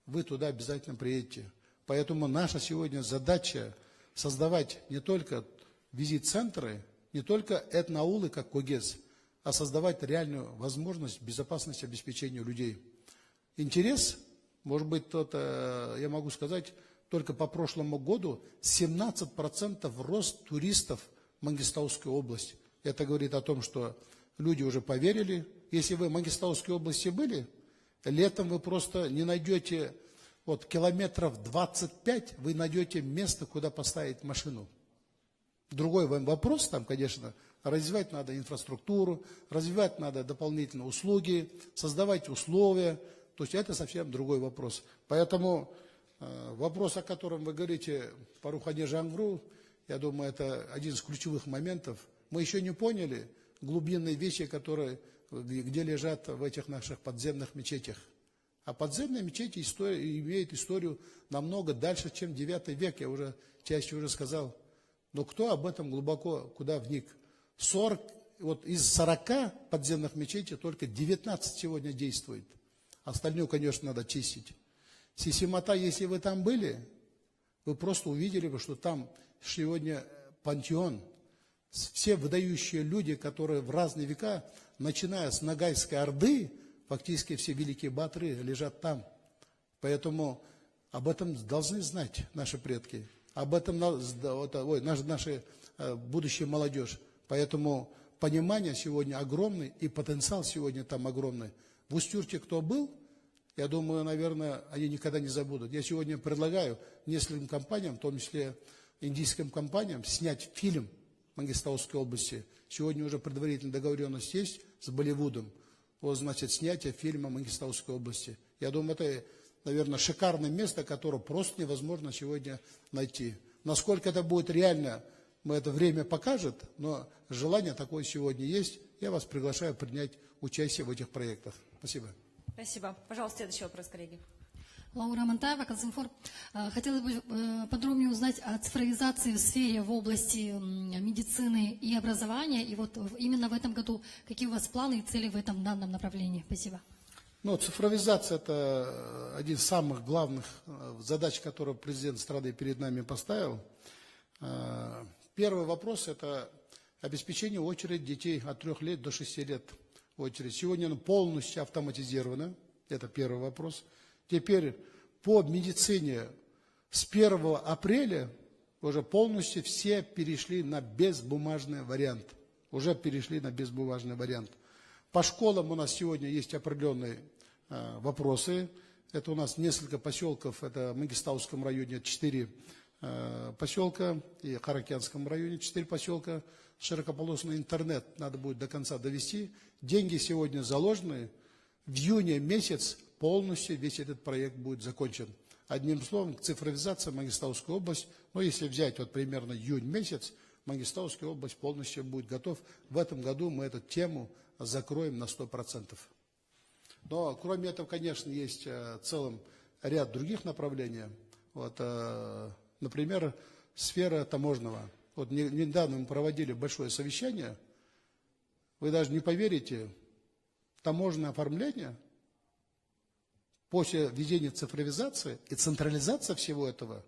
вы туда обязательно приедете. Поэтому наша сегодня задача создавать не только визит-центры, не только этноаулы, как Когез, а создавать реальную возможность безопасности обеспечения людей. Интерес, может быть, я могу сказать, только по прошлому году 17% рост туристов в Мангистауской области. Это говорит о том, что люди уже поверили. Если вы в Мангистауской области были, летом вы просто не найдете, вот километров 25 вы найдете место, куда поставить машину. Другой вопрос там, конечно, развивать надо инфраструктуру, развивать надо дополнительные услуги, создавать условия. То есть это совсем другой вопрос. Поэтому вопрос, о котором вы говорите по Рухани Жангуру, я думаю, это один из ключевых моментов. Мы еще не поняли глубинные вещи, где лежат в этих наших подземных мечетях. А подземные мечети имеют историю намного дальше, чем 9 век, я уже чаще уже сказал. Но кто об этом глубоко, куда вник? Из 40 подземных мечетей только 19 сегодня действует. Остальное, конечно, надо чистить. Сисимата, если вы там были, вы просто увидели бы, что там сегодня пантеон. Все выдающие люди, которые в разные века, начиная с Ногайской Орды, фактически все великие батры лежат там. Поэтому об этом должны знать наши предки. Об этом наша будущая молодежь. Поэтому понимание сегодня огромное, и потенциал сегодня там огромный. В Усть-Юрте кто был, я думаю, наверное, они никогда не забудут. Я сегодня предлагаю нескольким компаниям, в том числе индийским компаниям, снять фильм в Мангистауской области. Сегодня уже предварительная договоренность есть с Болливудом. Вот, значит, снятие фильма в Мангистауской области. Я думаю, это, наверное, шикарное место, которое просто невозможно сегодня найти. Насколько это будет реально, это время покажет, но желание такое сегодня есть. Я вас приглашаю принять участие в этих проектах. Спасибо. Спасибо. Пожалуйста, следующий вопрос, коллеги. Лаура Монтаева, Казинформ. Хотелось бы подробнее узнать о цифровизации в сфере в области медицины и образования. И вот именно в этом году какие у вас планы и цели в этом данном направлении? Спасибо. Ну, цифровизация – это один из самых главных задач, которые президент страны перед нами поставил. Первый вопрос – это обеспечение очереди детей от 3 лет до 6 лет. Очередь. Сегодня она полностью автоматизирована. Это первый вопрос. Теперь по медицине с 1 апреля уже полностью все перешли на безбумажный вариант. Уже перешли на безбумажный вариант. По школам у нас сегодня есть определенные вопросы. Это у нас несколько поселков. Это в Мангистауском районе 4 поселка и в Каракянском районе 4 поселка. Широкополосный интернет надо будет до конца довести. Деньги сегодня заложены. В июне месяц полностью весь этот проект будет закончен. Одним словом, цифровизация Мангистауской области, но если взять вот примерно июнь месяц, Мангистауская область полностью будет готов. В этом году мы эту тему закроем на 100%. Но кроме этого, конечно, есть целый ряд других направлений. Вот, например, сфера таможенного. Вот недавно мы проводили большое совещание. Вы даже не поверите, таможенное оформление после введения цифровизации и централизации всего этого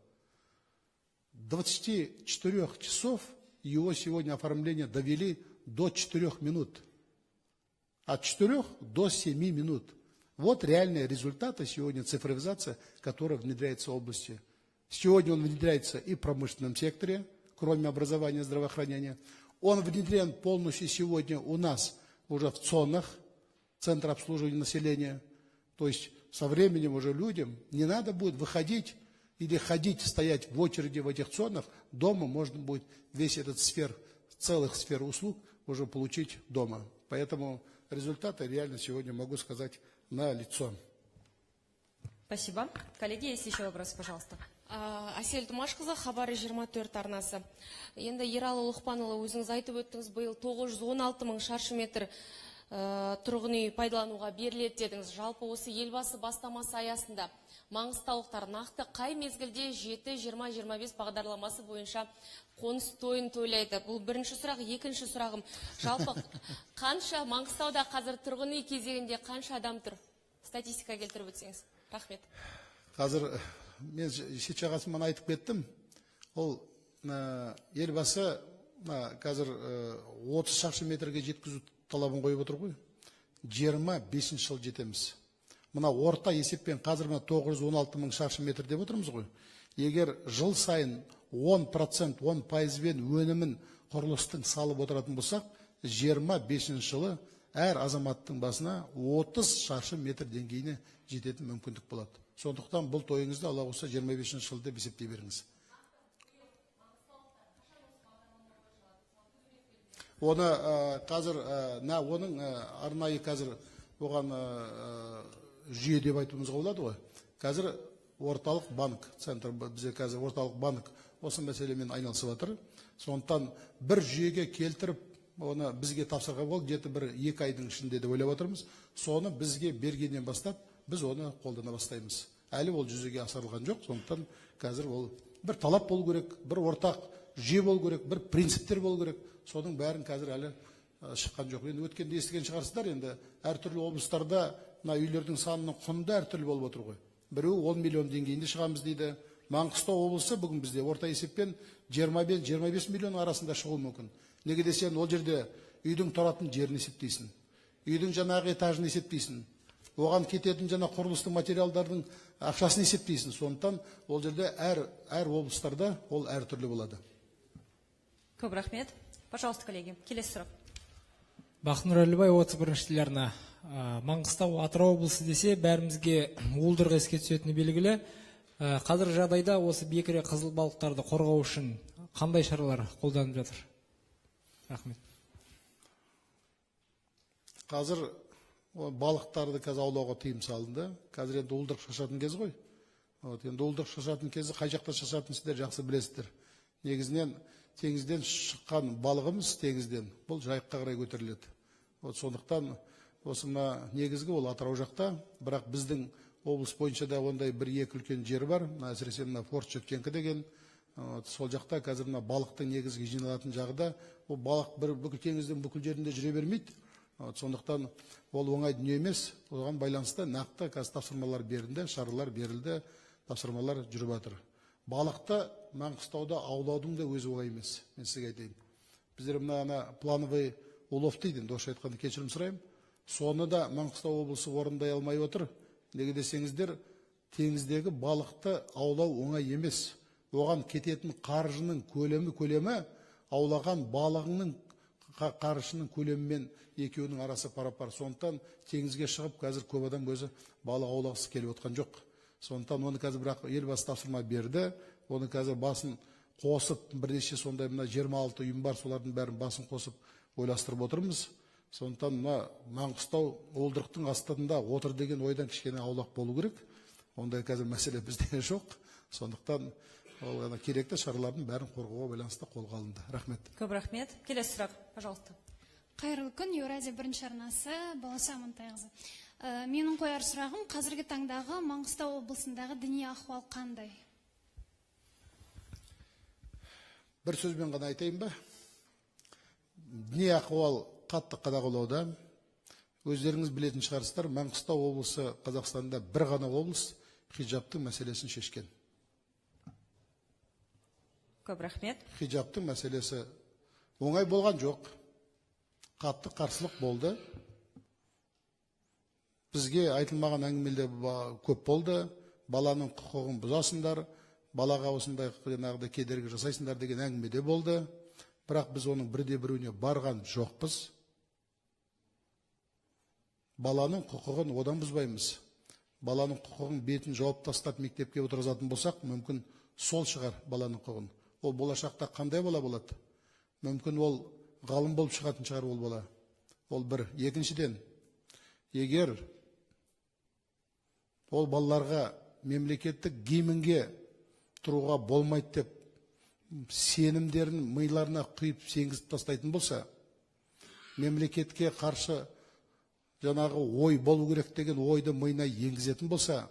24 часов его сегодня оформление довели до 4 минут. От 4 до 7 минут. Вот реальные результаты сегодня цифровизации, которая внедряется в области. Сегодня он внедряется и в промышленном секторе, кроме образования и здравоохранения. Он внедрен полностью сегодня у нас уже в ЦОНах, Центр обслуживания населения. То есть со временем уже людям не надо будет выходить или ходить, стоять в очереди в этих ЦОНах. Дома можно будет весь этот целых сфер услуг уже получить дома. Поэтому результаты реально сегодня, могу сказать, на лицо. Спасибо. Коллеги, есть еще вопрос, пожалуйста. Асель Тумашқызы, Хабары 24 арнасы. Енді Ералы Ұлықпанұлы, өзіңіз айтып өттіңіз, биыл 916 мың шаршы метр тұрғын үй пайдалануға беріледі дедіңіз. Жалпы осы елбасы бастамасы аясында маңғыстаулықтар нақты қай мезгілде 7-20-25 бағдарламасы бойынша қоныс тойын тойлайды? Бұл бірінші сұрақ. Екінші сұрағым, жалпы қанша Маңғыстауда қазір тұрғын үй кезегінде қанша адам тұр? Статистика келтіріп өтсеңіз. Рахмет. Қазір мен шетшағасымен айтып кеттім. Ол елбасы қазір 30 шаршы метрге жеткізу талабын қойып отыр ғой. 25 жыл жетеміз. Мына орта есеппен қазір 916 мың шаршы метр деп отырмыз ғой. Егер жыл сайын 10%, 10%бен өнімін құрылыстың салып отыратын болсақ, 25 жылы әр азаматтың басына 30 шаршы метр деңгейіне жететін мүмкіндік болады. Сондықтан бұл тойыңызды Алла болса 25 жыл деп есептей беріңіз. Оны қазір оның арнайы қазір оған жүйе деп айтуымызға болады ғой. Қазір орталық банк, центр бізде қазір орталық банк осы мәселемен айналысып жатыр. Сондықтан бір жүйеге келтіріп, оны бізге тапсырған бол, где-то бір 2 айдың ішінде деп ойлап отырмыз. Соны бізге бергеннен бастап біз оны қолдана бастаймыз. Әлі ол жүзеге асырылған жоқ. Сондықтан қазір ол бір талап болу керек, бір ортақ жүйе болу керек, бір принциптер болу керек. Соның бәрін қазір әлі шыққан жоқ. Енді өткенде естіген шығарсыздар, енді әртүрлі облыстарда үйлердің санының құны әртүрлі болып отыр ғой. Біреуі 10 миллион деңгейінде шығамыз дейді. Маңғыстау облысы бүгін бізде орта есеппен 20-25 миллион арасында шығуы мүмкін. Неге десең, ол жерде үйдің тұратын жерін есептейсің. Үйдің жаңағы этажын есептейсің. Оған кететін жаңа құрылыстың материалдардың ақшасын есептейсің. Сондықтан ол жерде әр облыстарда ол әртүрлі болады. Көп рахмет. Пожалуйста, коллеги, келесі сұрақ. Бақнұр Әлібай, 31 телеарна. Маңғыстау, Атырау облысы десе, бәрімізге уылдырық еске түсетіні белгілі. Қазір жағдайда осы бекіре қызыл балықтарды қорғау үшін қандай шаралар қолданып жатыр? Рахмет. Қазір балықтарды қазір аулауға тыйым салынды. Қазір енді уылдырық шашатын кез ғой. Енді уылдырық шашатын кезі қай жақта шашатын сіздер жақсы білесіздер. Негізінен теңізден шыққан балығымыз теңізден бұл жайыққа қарай көтеріледі. Сондықтан осы мына негізгі ол Атырау жақта, бірақ біздің облыс бойынша да ондай бір-екі үлкен жер бар. Әсіресе мына Форт Шевченко деген, сол жақта қазір мына балықтың негізгі жиналатын жағда, ол балық бүкіл теңіздің бүкіл жерінде жүре бермейді. Сондықтан ол оңай дүние емес. Оған байланысты нақты қазір тапсырмалар берілді, шаралар берілді, тапсырмалар жүріп жатыр. Балықты Маңғыстауда аулаудың да өзі оңай емес. Мен сізге айтайын. Біздер мына плановый улов дейді, орысша айтқанда кешірім сұраймын. Соны да Маңғыстау облысы орындай алмай отыр. Неге десеңіздер, теңіздегі балықты аулау оңай емес. Оған кететін қаржының көлемі аулаған балығының қаржының көлемімен екеуінің арасы пара-пар. Сондықтан теңізге шығып, қазір көп адам өзі балық аулағысы келіп отқан жоқ. Сондықтан оны қазір бірақ елбасы тапсырма берді. Оны қазір басын қосып, бірнеше сондай мына 26 ұйым бар, солардың бәрін басын қосып ойластырып отырмыз. Сондықтан Маңғыстау уылдырықтың астында отыр деген ойдан кішкене аулақ болу керек. Ондай қазір мәселе бізде жоқ. Сондықтан ол керекті шаралардың бәрін қорғауға байланысты қолға алынды. Рахмет. Көп рахмет. Келесі сұрақ, пожалуйста. Қайырлы күн, Еуразия бірінші арнасы, Балаша Амантайқызы. Менің қояр сұрағым, қазіргі таңдағы Маңғыстау облысындағы діни ахуал қандай? Бір сөзбен ғана айтайын ба? Діни ахуал қатты қадағалауда. Өздеріңіз білетін шығарсыздар, Маңғыстау облысы Қазақстанда бір ғана облыс хиджабтың мәселесін шешкен. Көп рахмет. Хиджабтың мәселесі оңай болған жоқ. Қатты қарсылық болды. Бізге айтылмаған әңгімелер көп болды. Баланың құқығын бұзасыңдар, балаға осындай кедергі жасайсыңдар деген әңгімеде болды. Бірақ біз оның бірде-біреуіне барған жоқпыз. Баланың құқығын одан бұзбаймыз. Баланың құқығын бетін жауып тастап мектепке отырғызатын болсақ, мүмкін сол шығар баланың құқығын. Ол болашақта қандай бала болады? Мүмкін ол ғалым болып шығатын шығар ол бала. Ол бір. Екіншіден, егер ол балаларға мемлекеттік гимнге тұруға болмайды деп сенімдерін миларына құйып сеңгізіп тастайтын болса, мемлекетке қарсы жаңағы ой болу керек деген ойды миына енгізетін болса,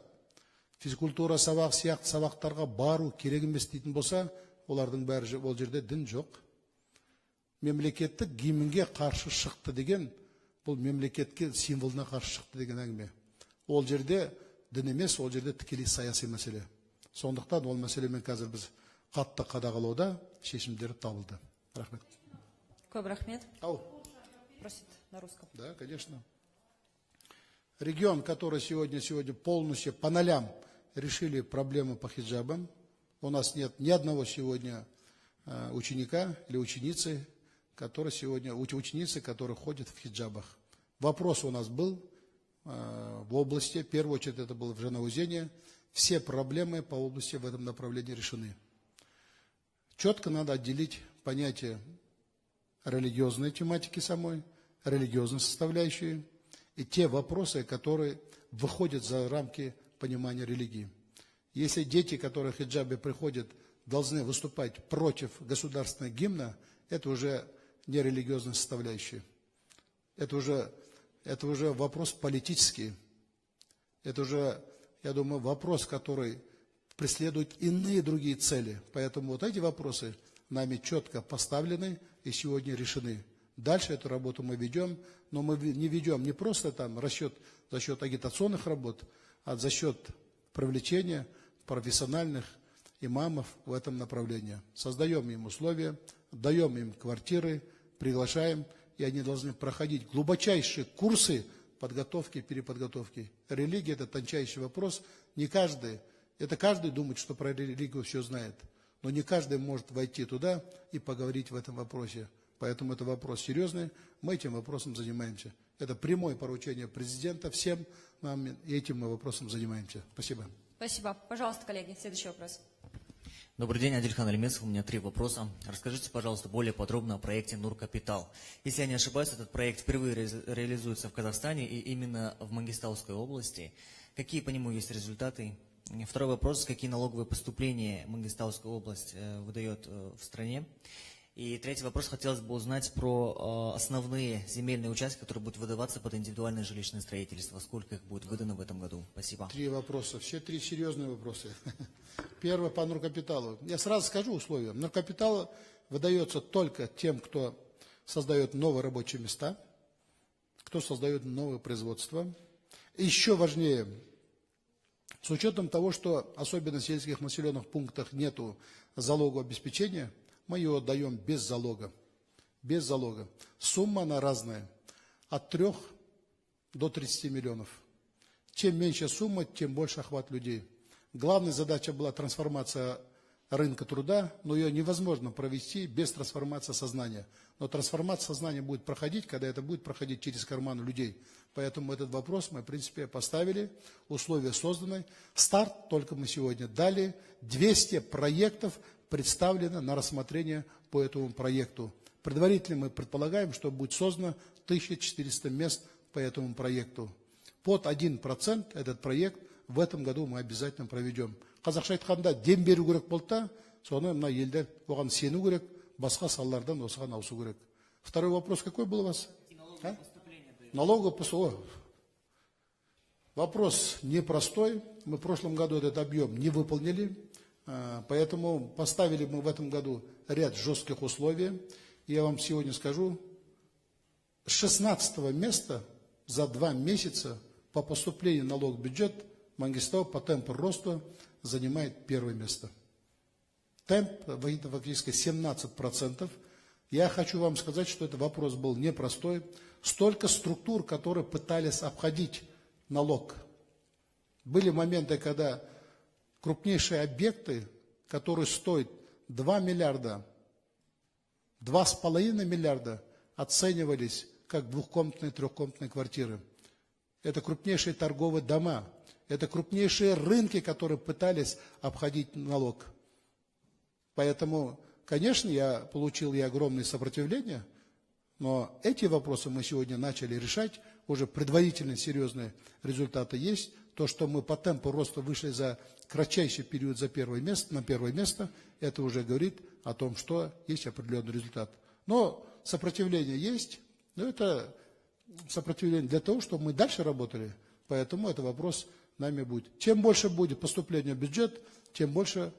физкультура сабақ сияқты сабақтарға бару керек емес дейтін болса, олардың бәрі ол жерде дін жоқ. Мемлекеттік гимнге қарсы шықты деген, бұл мемлекетке символына қарсы шықты деген әңгіме. Ол жерде дін емес, ол жерде тікелей саяси мәселе. Сондықтан ол мәселемен қазір біз қатты қадағалауда шешімдер табылды. Рахмет. Көп рахмет. Просит на русском. Да, конечно. Регион, который сегодня полностью по нолям решили проблемы по хиджабам. У нас нет ни одного сегодня ученика или ученицы, которые ходят в хиджабах. Вопрос у нас был в области, в первую очередь это было в Жанаузене. Все проблемы по области в этом направлении решены. Четко надо отделить понятие религиозной тематики самой, религиозной составляющей, и те вопросы, которые выходят за рамки понимания религии. Если дети, которые в хиджабе приходят, должны выступать против государственного гимна, это уже не религиозная составляющая. Это уже вопрос политический. Это уже, я думаю, вопрос, который преследует иные другие цели. Поэтому вот эти вопросы нами четко поставлены и сегодня решены. Дальше эту работу мы ведем, но мы не ведем не просто там расчет за счет агитационных работ, а за счет привлечения профессиональных имамов в этом направлении. Создаем им условия, даем им квартиры, приглашаем, и они должны проходить глубочайшие курсы подготовки, переподготовки. Религия – это тончайший вопрос. Не каждый, это каждый думает, что про религию все знает, но не каждый может войти туда и поговорить в этом вопросе. Поэтому это вопрос серьезный, мы этим вопросом занимаемся. Это прямое поручение президента всем нам, и этим мы вопросом занимаемся. Спасибо. Спасибо. Пожалуйста, коллеги, следующий вопрос. Добрый день, Адильхан Алимесов. У меня 3 вопроса. Расскажите, пожалуйста, более подробно о проекте Нуркапитал. Если я не ошибаюсь, этот проект впервые реализуется в Казахстане и именно в Мангистауской области. Какие по нему есть результаты? Второй вопрос. Какие налоговые поступления Мангистауская область выдает в стране? И третий вопрос. Хотелось бы узнать про основные земельные участки, которые будут выдаваться под индивидуальное жилищное строительство. Сколько их будет выдано в этом году? Спасибо. 3 вопроса. Все 3 серьезные вопросы. Первый по Нуркапиталу. Я сразу скажу условия. Нуркапитал выдается только тем, кто создает новые рабочие места, кто создает новое производство. Еще важнее, с учетом того, что особенно в сельских населенных пунктах нету залогового обеспечения, мы его отдаем без залога. Без залога. Сумма она разная. От 3 до 30 миллионов. Чем меньше сумма, тем больше охват людей. Главная задача была трансформация рынка труда, но ее невозможно провести без трансформации сознания. Но трансформация сознания будет проходить, когда это будет проходить через карманы людей. Поэтому этот вопрос мы, в принципе, поставили, условия созданы. Старт только мы сегодня дали. 200 проектов представлено на рассмотрение по этому проекту. Предварительно мы предполагаем, что будет создано 1400 мест по этому проекту. Под 1% этот проект в этом году мы обязательно проведем. Қазақша айтқанда дем беру керек болды да, соны мына елдер оған сену керек, басқа салалардан осыған ауысу керек. Второй вопрос какой был у вас? Налоговое поступление. Вопрос непростой. Мы в прошлом году этот объем не выполнили. Поэтому поставили мы в этом году ряд жестких условий. Я вам сегодня скажу, с 16 места за 2 месяца по поступлению налога в бюджет Мангистау по темпу роста занимает 1 место. Темп фактически 17%. Я хочу вам сказать, что этот вопрос был непростой. Столько структур, которые пытались обходить налог. Были моменты, когда крупнейшие объекты, которые стоят 2 миллиарда, 2,5 миллиарда, оценивались как 2-комнатные, 3-комнатные квартиры. Это крупнейшие торговые дома, это крупнейшие рынки, которые пытались обходить налог. Поэтому, конечно, я получил и огромное сопротивление, но эти вопросы мы сегодня начали решать, уже предварительно серьезные результаты есть. То, что мы по темпу роста вышли за кратчайший период на 1 место, это уже говорит о том, что есть определенный результат. Но сопротивление есть, но это сопротивление для того, чтобы мы дальше работали. Поэтому это вопрос нами будет. Чем больше будет поступление в бюджет, тем больше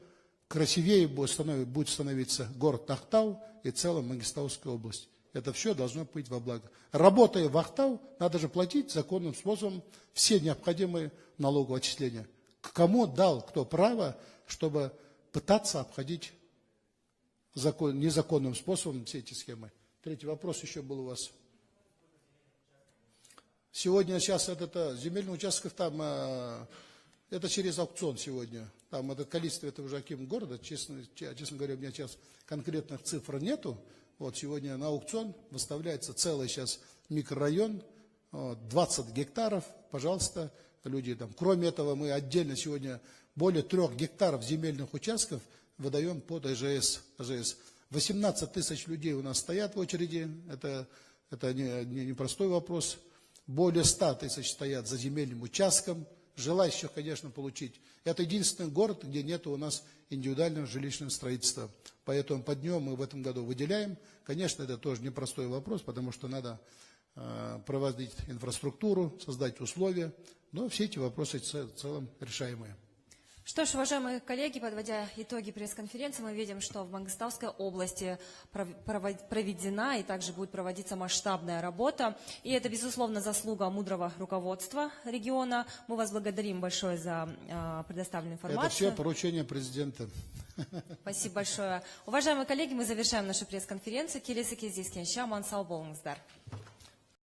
красивее будет становиться город Ақтау и целая Мангистауская область. Это все должно быть во благо. Работая в Ақтау, надо же платить законным способом все необходимые налоговые отчисления. Кому дал кто право, чтобы пытаться обходить незаконным способом все эти схемы? Третий вопрос еще был у вас. Сегодня, сейчас земельных участков там, это через аукцион сегодня. Там это количество, это уже аким города, честно говоря, у меня сейчас конкретных цифр нету. Вот сегодня на аукцион выставляется целый сейчас микрорайон, 20 гектаров, пожалуйста, люди там. Кроме этого, мы отдельно сегодня более 3 гектаров земельных участков выдаем под АЖС. 18 тысяч людей у нас стоят в очереди, это не простой вопрос. Более 100 тысяч стоят за земельным участком, желающих, конечно, получить. Это единственный город, где нет у нас индивидуального жилищного строительства. Поэтому под нем мы в этом году выделяем. Конечно, это тоже непростой вопрос, потому что надо проводить инфраструктуру, создать условия. Но все эти вопросы в целом решаемые. Что ж, уважаемые коллеги, подводя итоги пресс-конференции, мы видим, что в Мангистауской области проведена и также будет проводиться масштабная работа. И это, безусловно, заслуга мудрого руководства региона. Мы вас благодарим большое за предоставленную информацию. Это все поручение президента. Спасибо большое. Уважаемые коллеги, мы завершаем нашу пресс-конференцию. Келесі кездескенше аман сау болыңыздар.